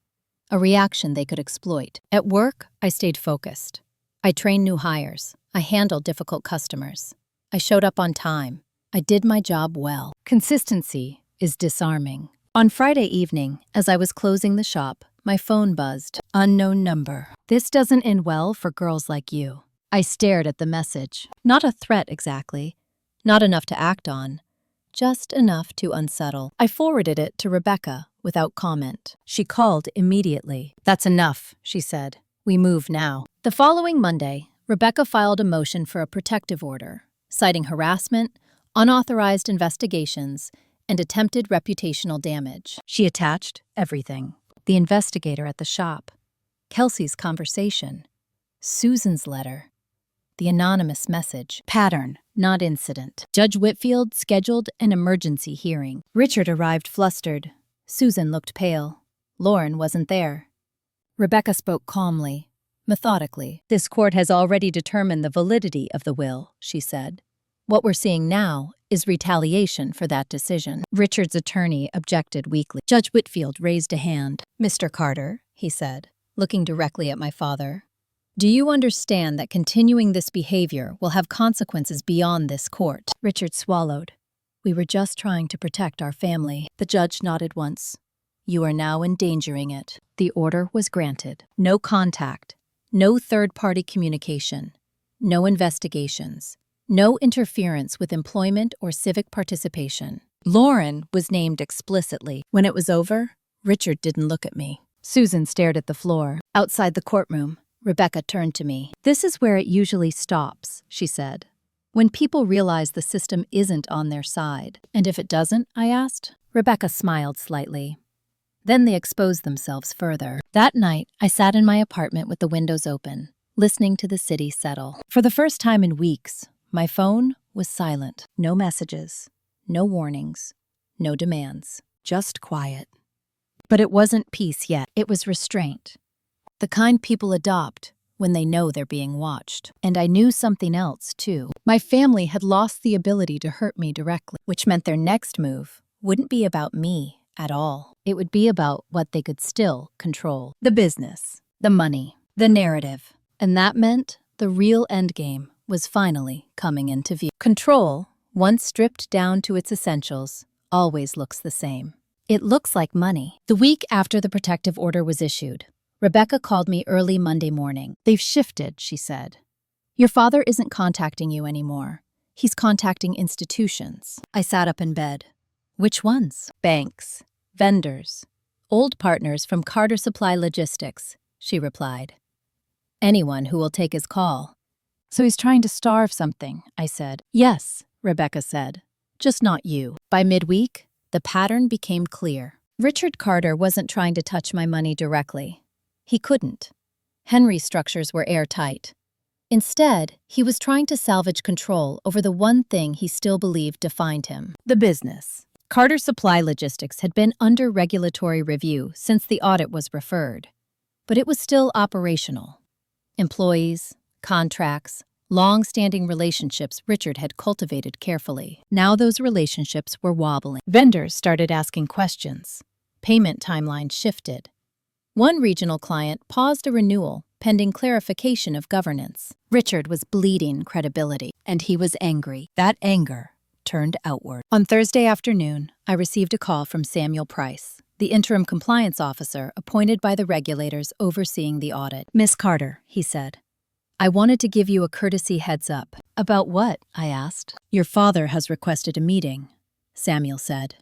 a reaction they could exploit. At work, I stayed focused. I trained new hires. I handled difficult customers. I showed up on time. I did my job well. Consistency is disarming. On Friday evening, as I was closing the shop, my phone buzzed. "Unknown number. This doesn't end well for girls like you." I stared at the message. Not a threat exactly. Not enough to act on. Just enough to unsettle. I forwarded it to Rebecca without comment. She called immediately. "That's enough," she said. "We move now." The following Monday, Rebecca filed a motion for a protective order, citing harassment, unauthorized investigations, and attempted reputational damage. She attached everything. The investigator at the shop, Kelsey's conversation, Susan's letter, the anonymous message. Pattern, not incident. Judge Whitfield scheduled an emergency hearing. Richard arrived flustered. Susan looked pale. Lauren wasn't there. Rebecca spoke calmly, methodically. "This court has already determined the validity of the will," she said. "What we're seeing now is retaliation for that decision. Richard's attorney objected weakly. Judge Whitfield raised a hand. "Mr. Carter," he said, looking directly at my father, "do you understand that continuing this behavior will have consequences beyond this court?" Richard swallowed. "We were just trying to protect our family." The judge nodded once. "You are now endangering it." The order was granted. No contact, no third-party communication, no investigations, no interference with employment or civic participation. Lauren was named explicitly. When it was over, Richard didn't look at me. Susan stared at the floor. Outside the courtroom, Rebecca turned to me. "This is where it usually stops," she said. "When people realize the system isn't on their side." "And if it doesn't?" I asked. Rebecca smiled slightly. "Then they expose themselves further." That night, I sat in my apartment with the windows open, listening to the city settle. For the first time in weeks, my phone was silent. No messages, no warnings, no demands, just quiet. But it wasn't peace yet. It was restraint. The kind people adopt when they know they're being watched. And I knew something else, too. My family had lost the ability to hurt me directly, which meant their next move wouldn't be about me at all. It would be about what they could still control. The business, the money, the narrative. And that meant the real endgame was finally coming into view. Control, once stripped down to its essentials, always looks the same. It looks like money. The week after the protective order was issued, Rebecca called me early Monday morning. "They've shifted," she said. "Your father isn't contacting you anymore. He's contacting institutions." I sat up in bed. "Which ones?" "Banks, vendors, old partners from Carter Supply Logistics," she replied. "Anyone who will take his call." "So he's trying to starve something," I said. "Yes," Rebecca said. "Just not you." By midweek, the pattern became clear. Richard Carter wasn't trying to touch my money directly. He couldn't. Henry's structures were airtight. Instead, he was trying to salvage control over the one thing he still believed defined him: the business. Carter Supply Logistics had been under regulatory review since the audit was referred, but it was still operational. Employees, contracts, long-standing relationships Richard had cultivated carefully. Now those relationships were wobbling. Vendors started asking questions. Payment timelines shifted. One regional client paused a renewal pending clarification of governance. Richard was bleeding credibility, and he was angry. That anger turned outward. On Thursday afternoon, I received a call from Samuel Price, the interim compliance officer appointed by the regulators overseeing the audit. "Miss Carter," he said, "I wanted to give you a courtesy heads up." "About what?" I asked. "Your father has requested a meeting," Samuel said.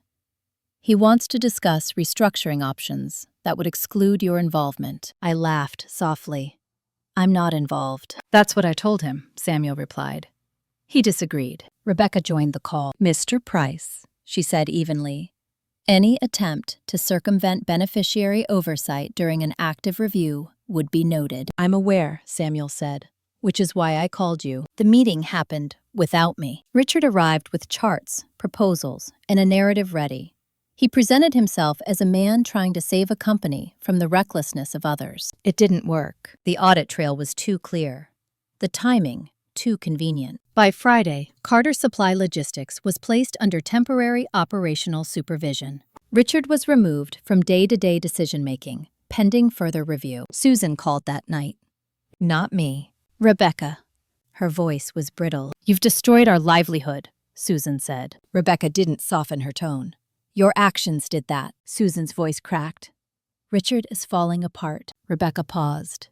"He wants to discuss restructuring options that would exclude your involvement." I laughed softly. "I'm not involved." "That's what I told him," Samuel replied. He disagreed. Rebecca joined the call. "Mr. Price," she said evenly, "any attempt to circumvent beneficiary oversight during an active review would be noted." "I'm aware," Samuel said, "which is why I called you." The meeting happened without me. Richard arrived with charts, proposals, and a narrative ready. He presented himself as a man trying to save a company from the recklessness of others. It didn't work. The audit trail was too clear. The timing, too convenient. By Friday, Carter Supply Logistics was placed under temporary operational supervision. Richard was removed from day-to-day decision-making, pending further review. Susan called that night. "Not me." "Rebecca." Her voice was brittle. "You've destroyed our livelihood," Susan said. Rebecca didn't soften her tone. "Your actions did that." Susan's voice cracked. "Richard is falling apart." Rebecca paused.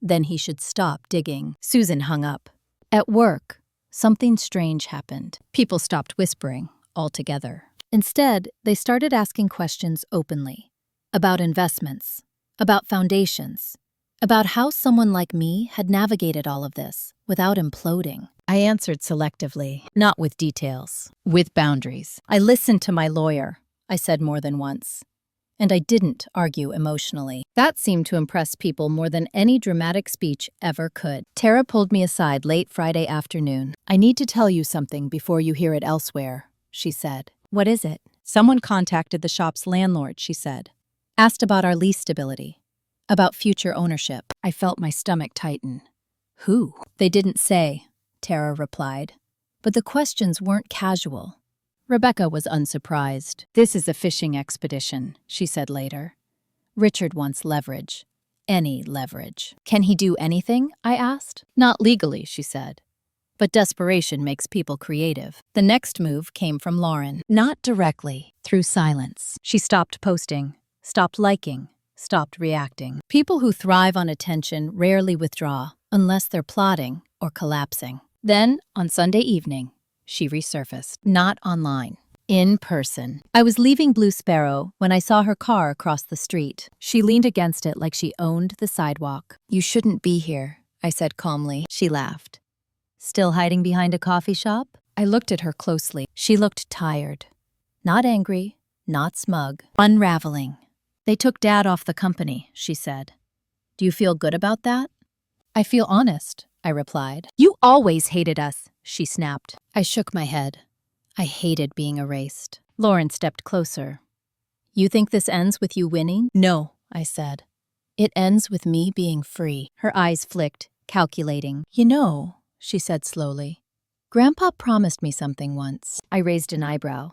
"Then he should stop digging." Susan hung up. At work, something strange happened. People stopped whispering altogether. Instead, they started asking questions openly. About investments, about foundations, about how someone like me had navigated all of this without imploding. I answered selectively, not with details, with boundaries. I listened to my lawyer, I said more than once. And I didn't argue emotionally. That seemed to impress people more than any dramatic speech ever could. Tara pulled me aside late Friday afternoon. "I need to tell you something before you hear it elsewhere," she said. "What is it?" "Someone contacted the shop's landlord," she said. "Asked about our lease stability, about future ownership." I felt my stomach tighten. "Who?" "They didn't say," Tara replied. But the questions weren't casual. Rebecca was unsurprised. "This is a fishing expedition," she said later. "Richard wants leverage. Any leverage." "Can he do anything?" I asked. "Not legally," she said. "But desperation makes people creative." The next move came from Lauren. Not directly, through silence. She stopped posting, stopped liking, stopped reacting. People who thrive on attention rarely withdraw, unless they're plotting or collapsing. Then, on Sunday evening, she resurfaced. Not online. In person. I was leaving Blue Sparrow when I saw her car across the street. She leaned against it like she owned the sidewalk. "You shouldn't be here," I said calmly. She laughed. "Still hiding behind a coffee shop?" I looked at her closely. She looked tired. Not angry, not smug. "Unraveling. They took Dad off the company," she said. "Do you feel good about that?" "I feel honest," I replied. "You always hated us," she snapped. I shook my head. I hated being erased. Lauren stepped closer. "You think this ends with you winning?" "No," I said. "It ends with me being free." Her eyes flicked, calculating. "You know," she said slowly, "Grandpa promised me something once." I raised an eyebrow.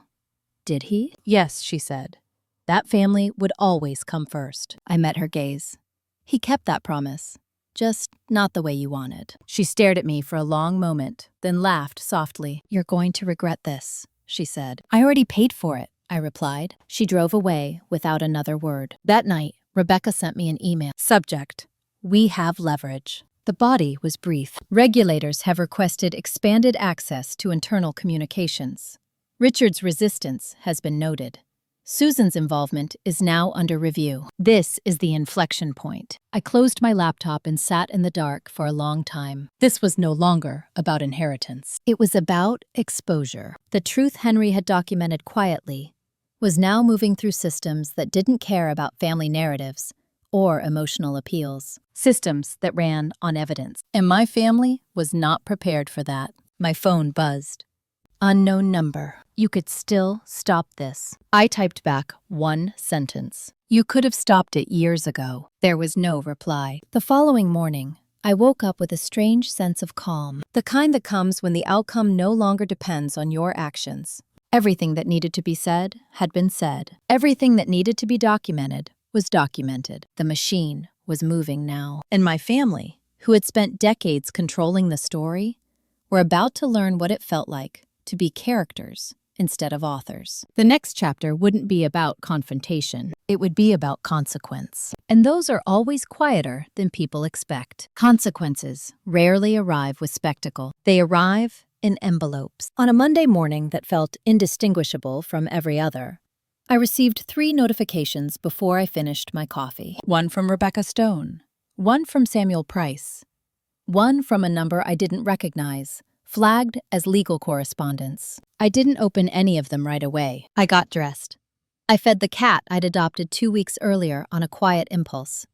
"Did he?" "Yes," she said. "That family would always come first." I met her gaze. "He kept that promise. Just not the way you wanted." She stared at me for a long moment, then laughed softly. "You're going to regret this," she said. "I already paid for it," I replied. She drove away without another word. That night, Rebecca sent me an email. Subject: "We have leverage." The body was brief. "Regulators have requested expanded access to internal communications. Richard's resistance has been noted. Susan's involvement is now under review." This is the inflection point. I closed my laptop and sat in the dark for a long time. This was no longer about inheritance. It was about exposure. The truth Henry had documented quietly was now moving through systems that didn't care about family narratives or emotional appeals. Systems that ran on evidence. And my family was not prepared for that. My phone buzzed. "Unknown number. You could still stop this." I typed back one sentence. "You could have stopped it years ago." There was no reply. The following morning, I woke up with a strange sense of calm. The kind that comes when the outcome no longer depends on your actions. Everything that needed to be said had been said. Everything that needed to be documented was documented. The machine was moving now. And my family, who had spent decades controlling the story, were about to learn what it felt like to be characters instead of authors. The next chapter wouldn't be about confrontation. It would be about consequence. And those are always quieter than people expect. Consequences rarely arrive with spectacle. They arrive in envelopes. On a Monday morning that felt indistinguishable from every other, I received 3 notifications before I finished my coffee. One from Rebecca Stone, one from Samuel Price, one from a number I didn't recognize, flagged as legal correspondence. I didn't open any of them right away. I got dressed. I fed the cat I'd adopted 2 weeks earlier on a quiet impulse.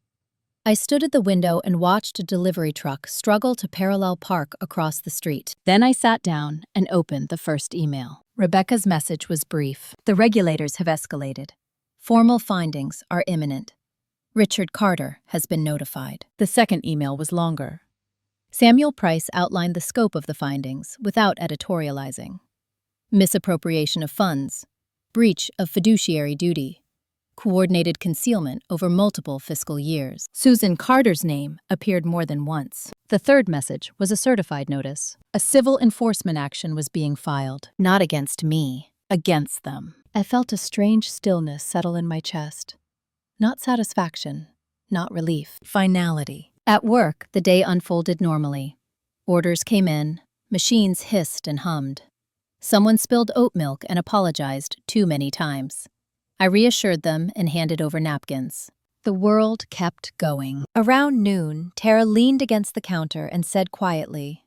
I stood at the window and watched a delivery truck struggle to parallel park across the street. Then I sat down and opened the first email. Rebecca's message was brief. "The regulators have escalated. Formal findings are imminent. Richard Carter has been notified." The second email was longer. Samuel Price outlined the scope of the findings without editorializing. Misappropriation of funds, breach of fiduciary duty, coordinated concealment over multiple fiscal years. Susan Carter's name appeared more than once. The third message was a certified notice. A civil enforcement action was being filed, not against me, against them. I felt a strange stillness settle in my chest. Not satisfaction, not relief, finality. At work, the day unfolded normally. Orders came in, machines hissed and hummed. Someone spilled oat milk and apologized too many times. I reassured them and handed over napkins. The world kept going. Around noon, Tara leaned against the counter and said quietly,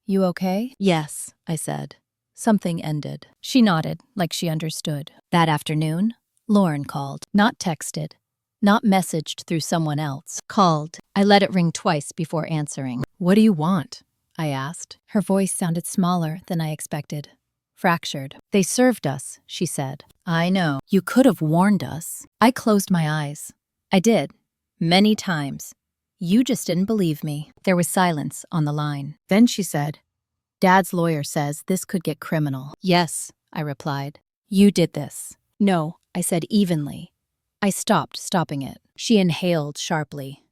"You okay?" "Yes," I said. Something ended. She nodded, like she understood. That afternoon, Lauren called. Not texted. Not messaged through someone else. Called. I let it ring twice before answering. "What do you want?" I asked. Her voice sounded smaller than I expected. Fractured. "They served us," she said. "I know. You could have warned us." I closed my eyes. I did. Many times. You just didn't believe me. There was silence on the line. Then she said, Dad's lawyer says this could get criminal. Yes, I replied. You did this. No, I said evenly. I stopped stopping it. She inhaled sharply.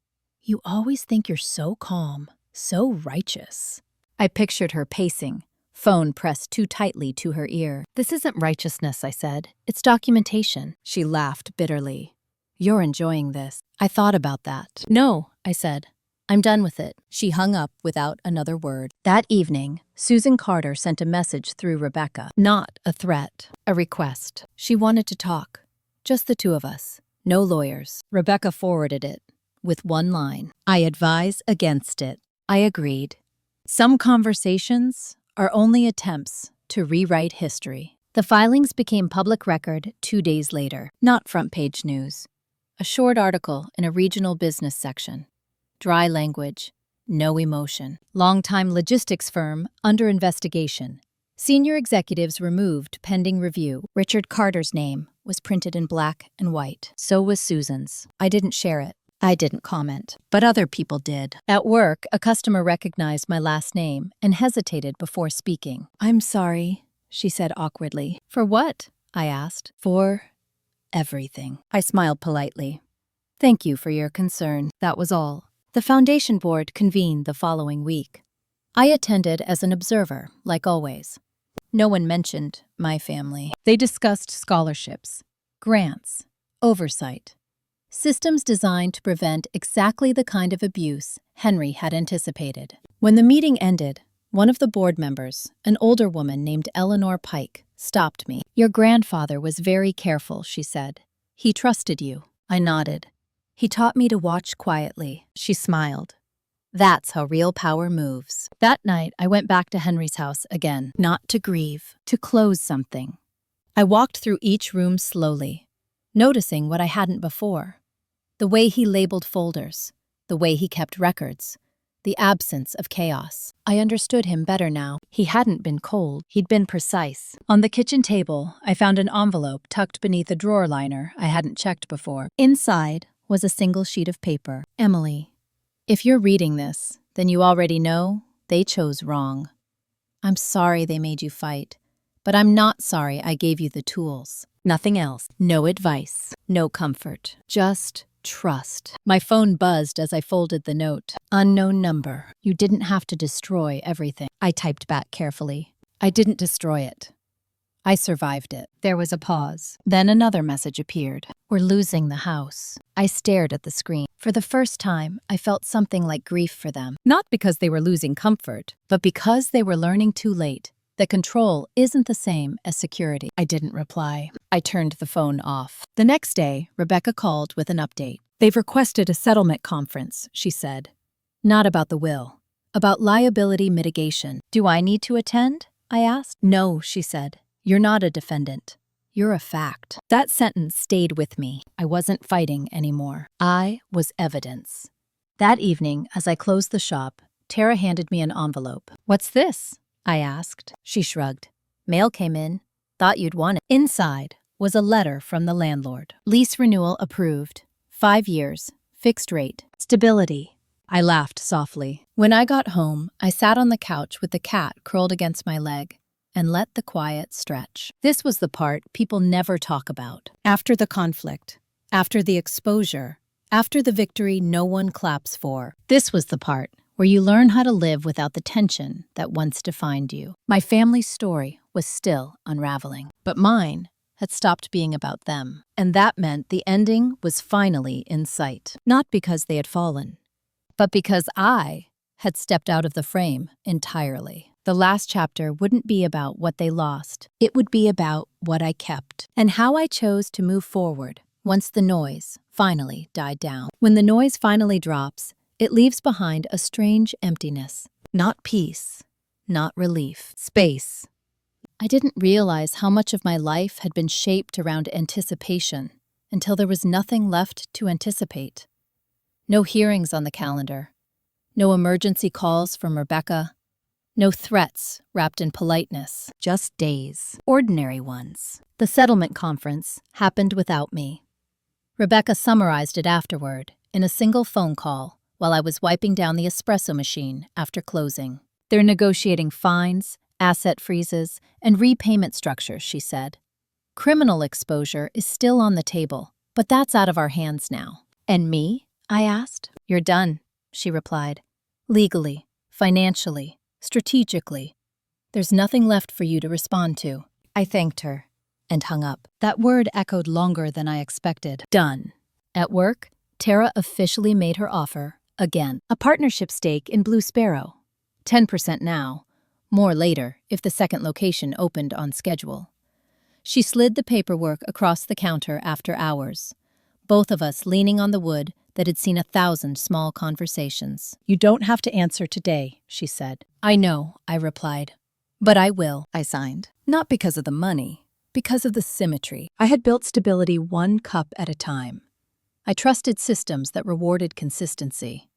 You always think you're so calm, so righteous. I pictured her pacing, phone pressed too tightly to her ear. This isn't righteousness, I said. It's documentation. She laughed bitterly. You're enjoying this. I thought about that. No, I said. I'm done with it. She hung up without another word. That evening, Susan Carter sent a message through Rebecca. Not a threat, a request. She wanted to talk. Just the two of us. No lawyers. Rebecca forwarded it with one line. I advise against it. I agreed. Some conversations are only attempts to rewrite history. The filings became public record 2 days later, not front-page news. A short article in a regional business section. Dry language, no emotion. Longtime logistics firm under investigation. Senior executives removed pending review. Richard Carter's name was printed in black and white. So was Susan's. I didn't share it. I didn't comment, but other people did. At work, a customer recognized my last name and hesitated before speaking. I'm sorry, she said awkwardly. For what? I asked. For everything. I smiled politely. Thank you for your concern. That was all. The foundation board convened the following week. I attended as an observer, like always. No one mentioned my family. They discussed scholarships, grants, oversight. Systems designed to prevent exactly the kind of abuse Henry had anticipated. When the meeting ended, one of the board members, an older woman named Eleanor Pike, stopped me. Your grandfather was very careful, she said. He trusted you. I nodded. He taught me to watch quietly. She smiled. That's how real power moves. That night, I went back to Henry's house again, not to grieve, to close something. I walked through each room slowly, noticing what I hadn't before. The way he labeled folders, the way he kept records, the absence of chaos. I understood him better now. He hadn't been cold, he'd been precise. On the kitchen table, I found an envelope tucked beneath a drawer liner I hadn't checked before. Inside was a single sheet of paper. Emily, if you're reading this, then you already know they chose wrong. I'm sorry they made you fight, but I'm not sorry I gave you the tools. Nothing else. No advice. No comfort. Just trust. My phone buzzed as I folded the note. Unknown number. You didn't have to destroy everything. I typed back carefully. I didn't destroy it. I survived it. There was a pause. Then another message appeared. We're losing the house. I stared at the screen. For the first time, I felt something like grief for them. Not because they were losing comfort, but because they were learning too late that control isn't the same as security. I didn't reply. I turned the phone off. The next day, Rebecca called with an update. They've requested a settlement conference, she said. Not about the will. About liability mitigation. Do I need to attend? I asked. No, she said. You're not a defendant. You're a fact. That sentence stayed with me. I wasn't fighting anymore. I was evidence. That evening, as I closed the shop, Tara handed me an envelope. What's this? I asked. She shrugged. Mail came in. Thought you'd want it. Inside was a letter from the landlord. Lease renewal approved. 5 years. Fixed rate. Stability. I laughed softly. When I got home, I sat on the couch with the cat curled against my leg and let the quiet stretch. This was the part people never talk about. After the conflict, after the exposure, after the victory no one claps for. This was the part where you learn how to live without the tension that once defined you. My family's story was still unraveling, but mine had stopped being about them. And that meant the ending was finally in sight. Not because they had fallen, but because I had stepped out of the frame entirely. The last chapter wouldn't be about what they lost. It would be about what I kept and how I chose to move forward once the noise finally died down. When the noise finally drops, it leaves behind a strange emptiness. Not peace, not relief. Space. I didn't realize how much of my life had been shaped around anticipation until there was nothing left to anticipate. No hearings on the calendar. No emergency calls from Rebecca. No threats wrapped in politeness. Just days. Ordinary ones. The settlement conference happened without me. Rebecca summarized it afterward in a single phone call while I was wiping down the espresso machine after closing. They're negotiating fines, asset freezes, and repayment structures, she said. Criminal exposure is still on the table, but that's out of our hands now. And me? I asked. You're done, she replied. Legally, financially, strategically. There's nothing left for you to respond to. I thanked her and hung up. That word echoed longer than I expected. Done. At work, Tara officially made her offer again. A partnership stake in Blue Sparrow. 10% now, more later if the second location opened on schedule. She slid the paperwork across the counter after hours, both of us leaning on the wood that had seen 1,000 small conversations. You don't have to answer today, she said. I know, I replied. But I will, I signed. Not because of the money, because of the symmetry. I had built stability one cup at a time. I trusted systems that rewarded consistency.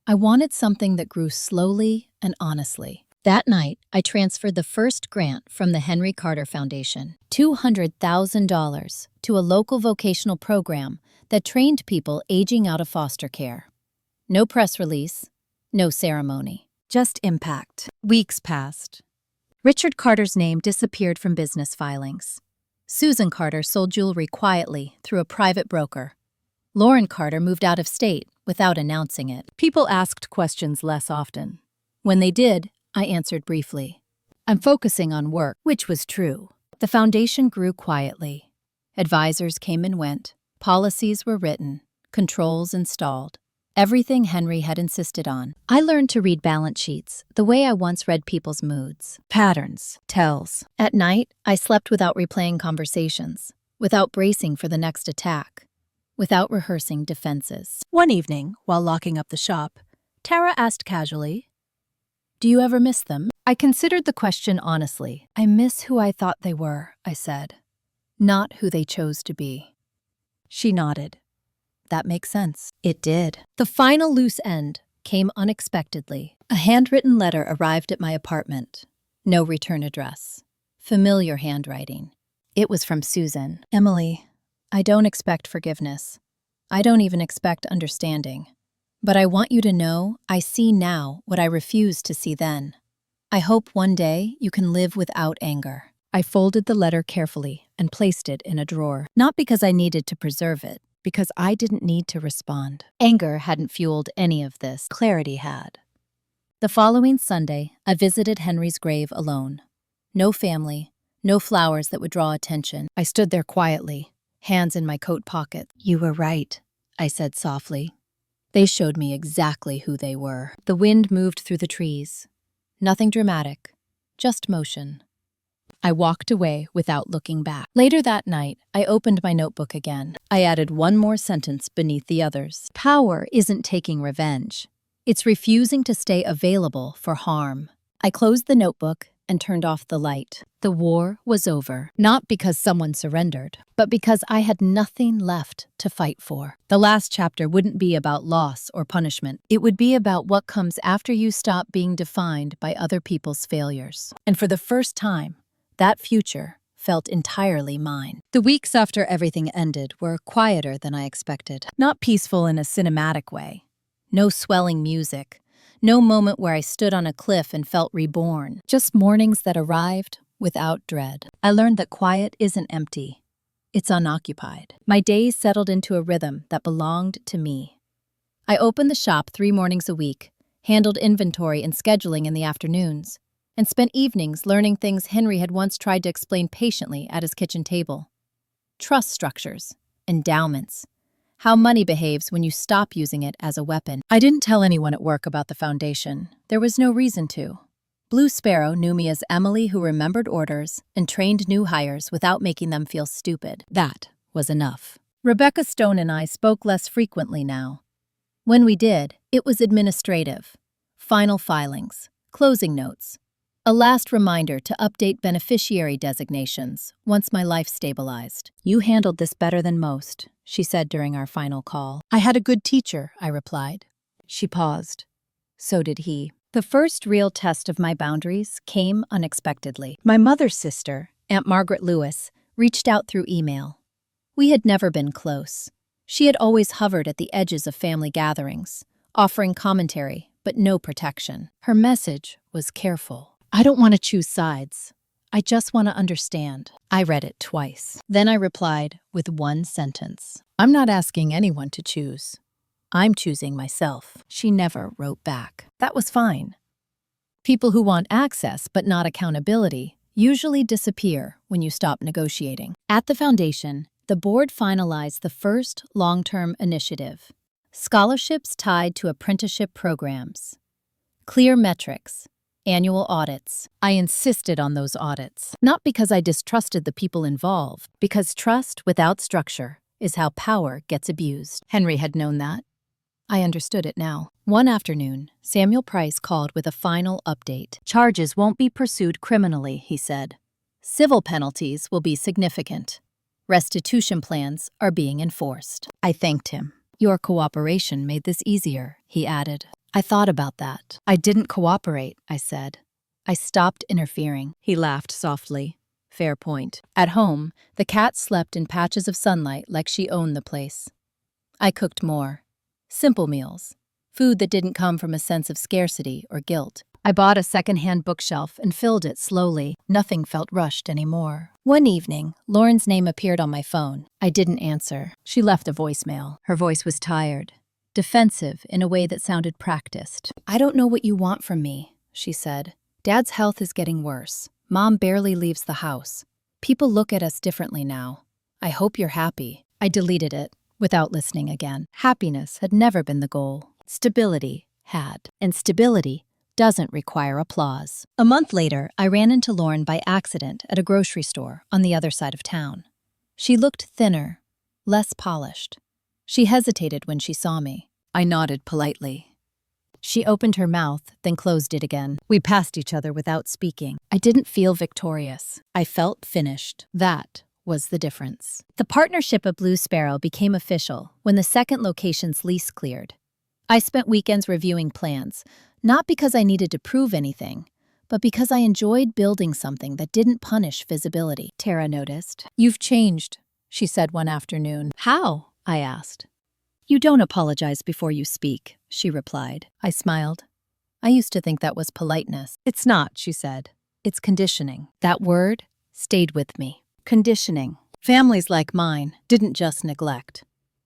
I wanted something that grew slowly and honestly. That night, I transferred the first grant from the Henry Carter Foundation, $200,000, to a local vocational program that trained people aging out of foster care. No press release, no ceremony, just impact. Weeks passed. Richard Carter's name disappeared from business filings. Susan Carter sold jewelry quietly through a private broker. Lauren Carter moved out of state without announcing it. People asked questions less often. When they did, I answered briefly. I'm focusing on work, which was true. The foundation grew quietly. Advisors came and went. Policies were written. Controls installed. Everything Henry had insisted on. I learned to read balance sheets the way I once read people's moods. Patterns, tells. At night, I slept without replaying conversations, without bracing for the next attack, without rehearsing defenses. One evening, while locking up the shop, Tara asked casually, "Do you ever miss them?" I considered the question honestly. I miss who I thought they were, I said, not who they chose to be. She nodded. That makes sense. It did. The final loose end came unexpectedly. A handwritten letter arrived at my apartment. No return address. Familiar handwriting. It was from Susan. Emily, I don't expect forgiveness. I don't even expect understanding. But I want you to know I see now what I refused to see then. I hope one day you can live without anger. I folded the letter carefully and placed it in a drawer. Not because I needed to preserve it, because I didn't need to respond. Anger hadn't fueled any of this. Clarity had. The following Sunday, I visited Henry's grave alone. No family, no flowers that would draw attention. I stood there quietly, hands in my coat pocket. You were right, I said softly. They showed me exactly who they were. The wind moved through the trees. Nothing dramatic, just motion. I walked away without looking back. Later that night, I opened my notebook again. I added one more sentence beneath the others. Power isn't taking revenge. It's refusing to stay available for harm. I closed the notebook and turned off the light. The war was over, not because someone surrendered, but because I had nothing left to fight for. The last chapter wouldn't be about loss or punishment. It would be about what comes after you stop being defined by other people's failures. And for the first time, that future felt entirely mine. The weeks after everything ended were quieter than I expected. Not peaceful in a cinematic way. No swelling music. No moment where I stood on a cliff and felt reborn. Just mornings that arrived without dread. I learned that quiet isn't empty. It's unoccupied. My days settled into a rhythm that belonged to me. I opened the shop 3 mornings a week, handled inventory and scheduling in the afternoons, and spent evenings learning things Henry had once tried to explain patiently at his kitchen table. Trust structures, endowments, how money behaves when you stop using it as a weapon. I didn't tell anyone at work about the foundation. There was no reason to. Blue Sparrow knew me as Emily who remembered orders and trained new hires without making them feel stupid. That was enough. Rebecca Stone and I spoke less frequently now. When we did, it was administrative. Final filings, closing notes. A last reminder to update beneficiary designations once my life stabilized. You handled this better than most, she said during our final call. I had a good teacher, I replied. She paused. So did he. The first real test of my boundaries came unexpectedly. My mother's sister, Aunt Margaret Lewis, reached out through email. We had never been close. She had always hovered at the edges of family gatherings, offering commentary, but no protection. Her message was careful. I don't want to choose sides. I just want to understand. I read it twice. Then I replied with one sentence. I'm not asking anyone to choose. I'm choosing myself. She never wrote back. That was fine. People who want access but not accountability usually disappear when you stop negotiating. At the foundation, the board finalized the first long-term initiative: scholarships tied to apprenticeship programs, clear metrics, annual audits. I insisted on those audits, not because I distrusted the people involved, because trust without structure is how power gets abused. Henry had known that. I understood it now. One afternoon, Samuel Price called with a final update. Charges won't be pursued criminally, he said. Civil penalties will be significant. Restitution plans are being enforced. I thanked him. Your cooperation made this easier, he added. I thought about that. I didn't cooperate, I said. I stopped interfering. He laughed softly. Fair point. At home, the cat slept in patches of sunlight like she owned the place. I cooked more. Simple meals. Food that didn't come from a sense of scarcity or guilt. I bought a second-hand bookshelf and filled it slowly. Nothing felt rushed anymore. One evening, Lauren's name appeared on my phone. I didn't answer. She left a voicemail. Her voice was tired, defensive in a way that sounded practiced. I don't know what you want from me, she said. Dad's health is getting worse. Mom barely leaves the house. People look at us differently now. I hope you're happy. I deleted it without listening again. Happiness had never been the goal. Stability had. And stability doesn't require applause. A month later, I ran into Lauren by accident at a grocery store on the other side of town. She looked thinner, less polished. She hesitated when she saw me. I nodded politely. She opened her mouth, then closed it again. We passed each other without speaking. I didn't feel victorious. I felt finished. That was the difference. The partnership of Blue Sparrow became official when the second location's lease cleared. I spent weekends reviewing plans, not because I needed to prove anything, but because I enjoyed building something that didn't punish visibility. Tara noticed. You've changed, she said one afternoon. How? I asked. You don't apologize before you speak, she replied. I smiled. I used to think that was politeness. It's not, she said. It's conditioning. That word stayed with me. Conditioning. Families like mine didn't just neglect.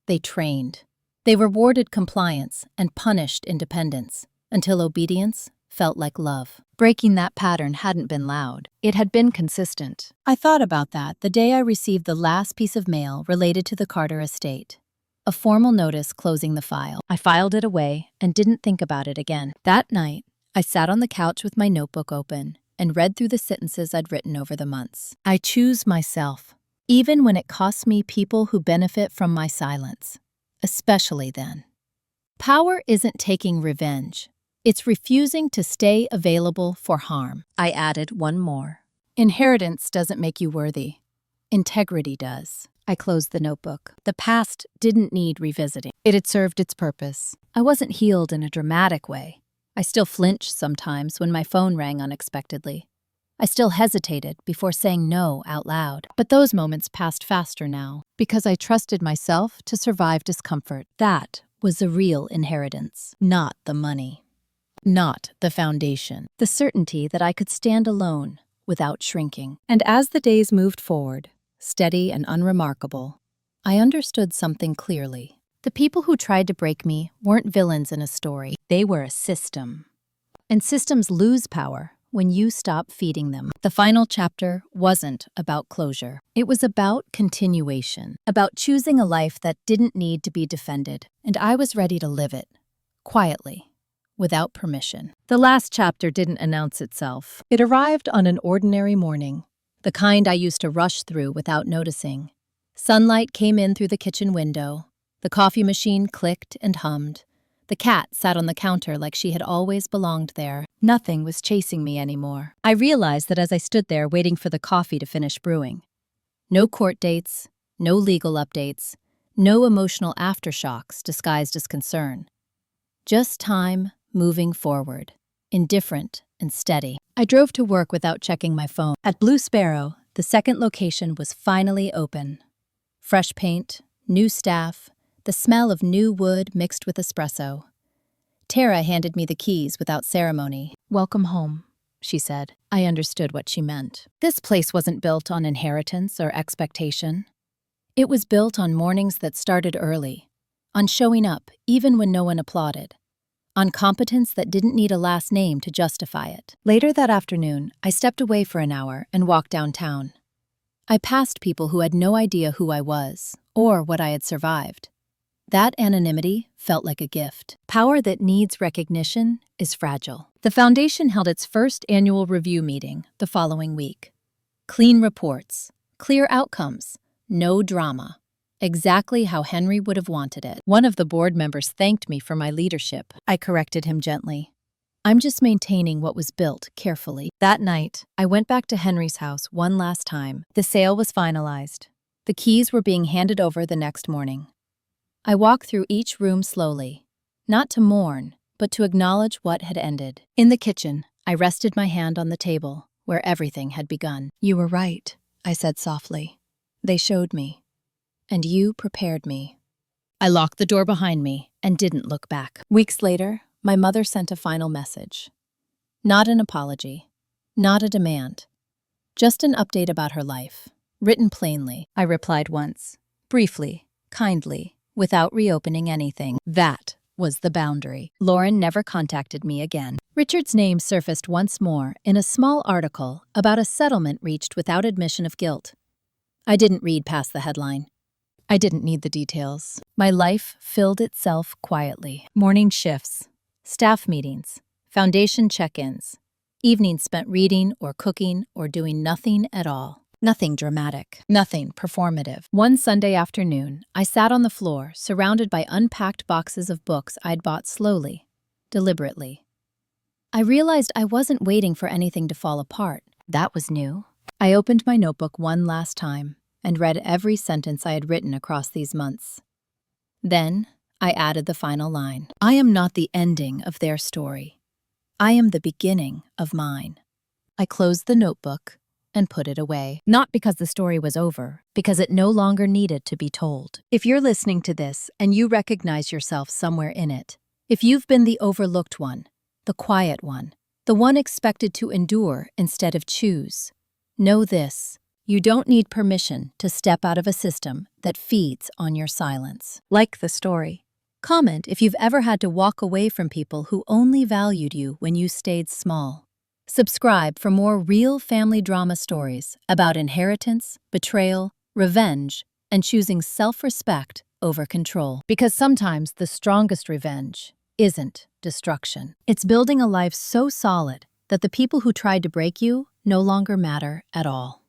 They trained. They rewarded compliance and punished independence until obedience felt like love. Breaking that pattern hadn't been loud. It had been consistent. I thought about that the day I received the last piece of mail related to the Carter estate. A formal notice closing the file. I filed it away and didn't think about it again. That night, I sat on the couch with my notebook open and read through the sentences I'd written over the months. I choose myself, even when it costs me people who benefit from my silence. Especially then. Power isn't taking revenge. It's refusing to stay available for harm. I added one more. Inheritance doesn't make you worthy. Integrity does. I closed the notebook. The past didn't need revisiting. It had served its purpose. I wasn't healed in a dramatic way. I still flinched sometimes when my phone rang unexpectedly. I still hesitated before saying no out loud. But those moments passed faster now, because I trusted myself to survive discomfort. That was the real inheritance, not the money, not the foundation. The certainty that I could stand alone without shrinking. And as the days moved forward, steady and unremarkable, I understood something clearly. The people who tried to break me weren't villains in a story. They were a system. And systems lose power when you stop feeding them. The final chapter wasn't about closure. It was about continuation, about choosing a life that didn't need to be defended. And I was ready to live it, quietly, without permission. The last chapter didn't announce itself. It arrived on an ordinary morning, the kind I used to rush through without noticing. Sunlight came in through the kitchen window. The coffee machine clicked and hummed. The cat sat on the counter like she had always belonged there. Nothing was chasing me anymore. I realized that as I stood there waiting for the coffee to finish brewing. No court dates, no legal updates, no emotional aftershocks disguised as concern. Just time moving forward, indifferent and steady. I drove to work without checking my phone. At Blue Sparrow, the second location was finally open. Fresh paint, new staff, the smell of new wood mixed with espresso. Tara handed me the keys without ceremony. "Welcome home," she said. I understood what she meant. This place wasn't built on inheritance or expectation. It was built on mornings that started early, on showing up even when no one applauded, on competence that didn't need a last name to justify it. Later that afternoon, I stepped away for an hour and walked downtown. I passed people who had no idea who I was or what I had survived. That anonymity felt like a gift. Power that needs recognition is fragile. The foundation held its first annual review meeting the following week. Clean reports, clear outcomes, no drama. Exactly how Henry would have wanted it. One of the board members thanked me for my leadership. I corrected him gently. "I'm just maintaining what was built carefully." That night, I went back to Henry's house one last time. The sale was finalized. The keys were being handed over the next morning. I walked through each room slowly, not to mourn, but to acknowledge what had ended. In the kitchen, I rested my hand on the table, where everything had begun. "You were right," I said softly. "They showed me. And you prepared me." I locked the door behind me and didn't look back. Weeks later, my mother sent a final message. Not an apology, not a demand, just an update about her life, written plainly. I replied once, briefly, kindly, without reopening anything. That was the boundary. Lauren never contacted me again. Richard's name surfaced once more in a small article about a settlement reached without admission of guilt. I didn't read past the headline. I didn't need the details. My life filled itself quietly. Morning shifts, staff meetings, foundation check-ins, evenings spent reading or cooking or doing nothing at all. Nothing dramatic, nothing performative. One Sunday afternoon, I sat on the floor, surrounded by unpacked boxes of books I'd bought slowly, deliberately. I realized I wasn't waiting for anything to fall apart. That was new. I opened my notebook one last time and read every sentence I had written across these months. Then, I added the final line. "I am not the ending of their story. I am the beginning of mine." I closed the notebook and put it away. Not because the story was over, because it no longer needed to be told. If you're listening to this and you recognize yourself somewhere in it, if you've been the overlooked one, the quiet one, the one expected to endure instead of choose, know this: you don't need permission to step out of a system that feeds on your silence. Like the story. Comment if you've ever had to walk away from people who only valued you when you stayed small. Subscribe for more real family drama stories about inheritance, betrayal, revenge, and choosing self-respect over control. Because sometimes the strongest revenge isn't destruction. It's building a life so solid that the people who tried to break you no longer matter at all.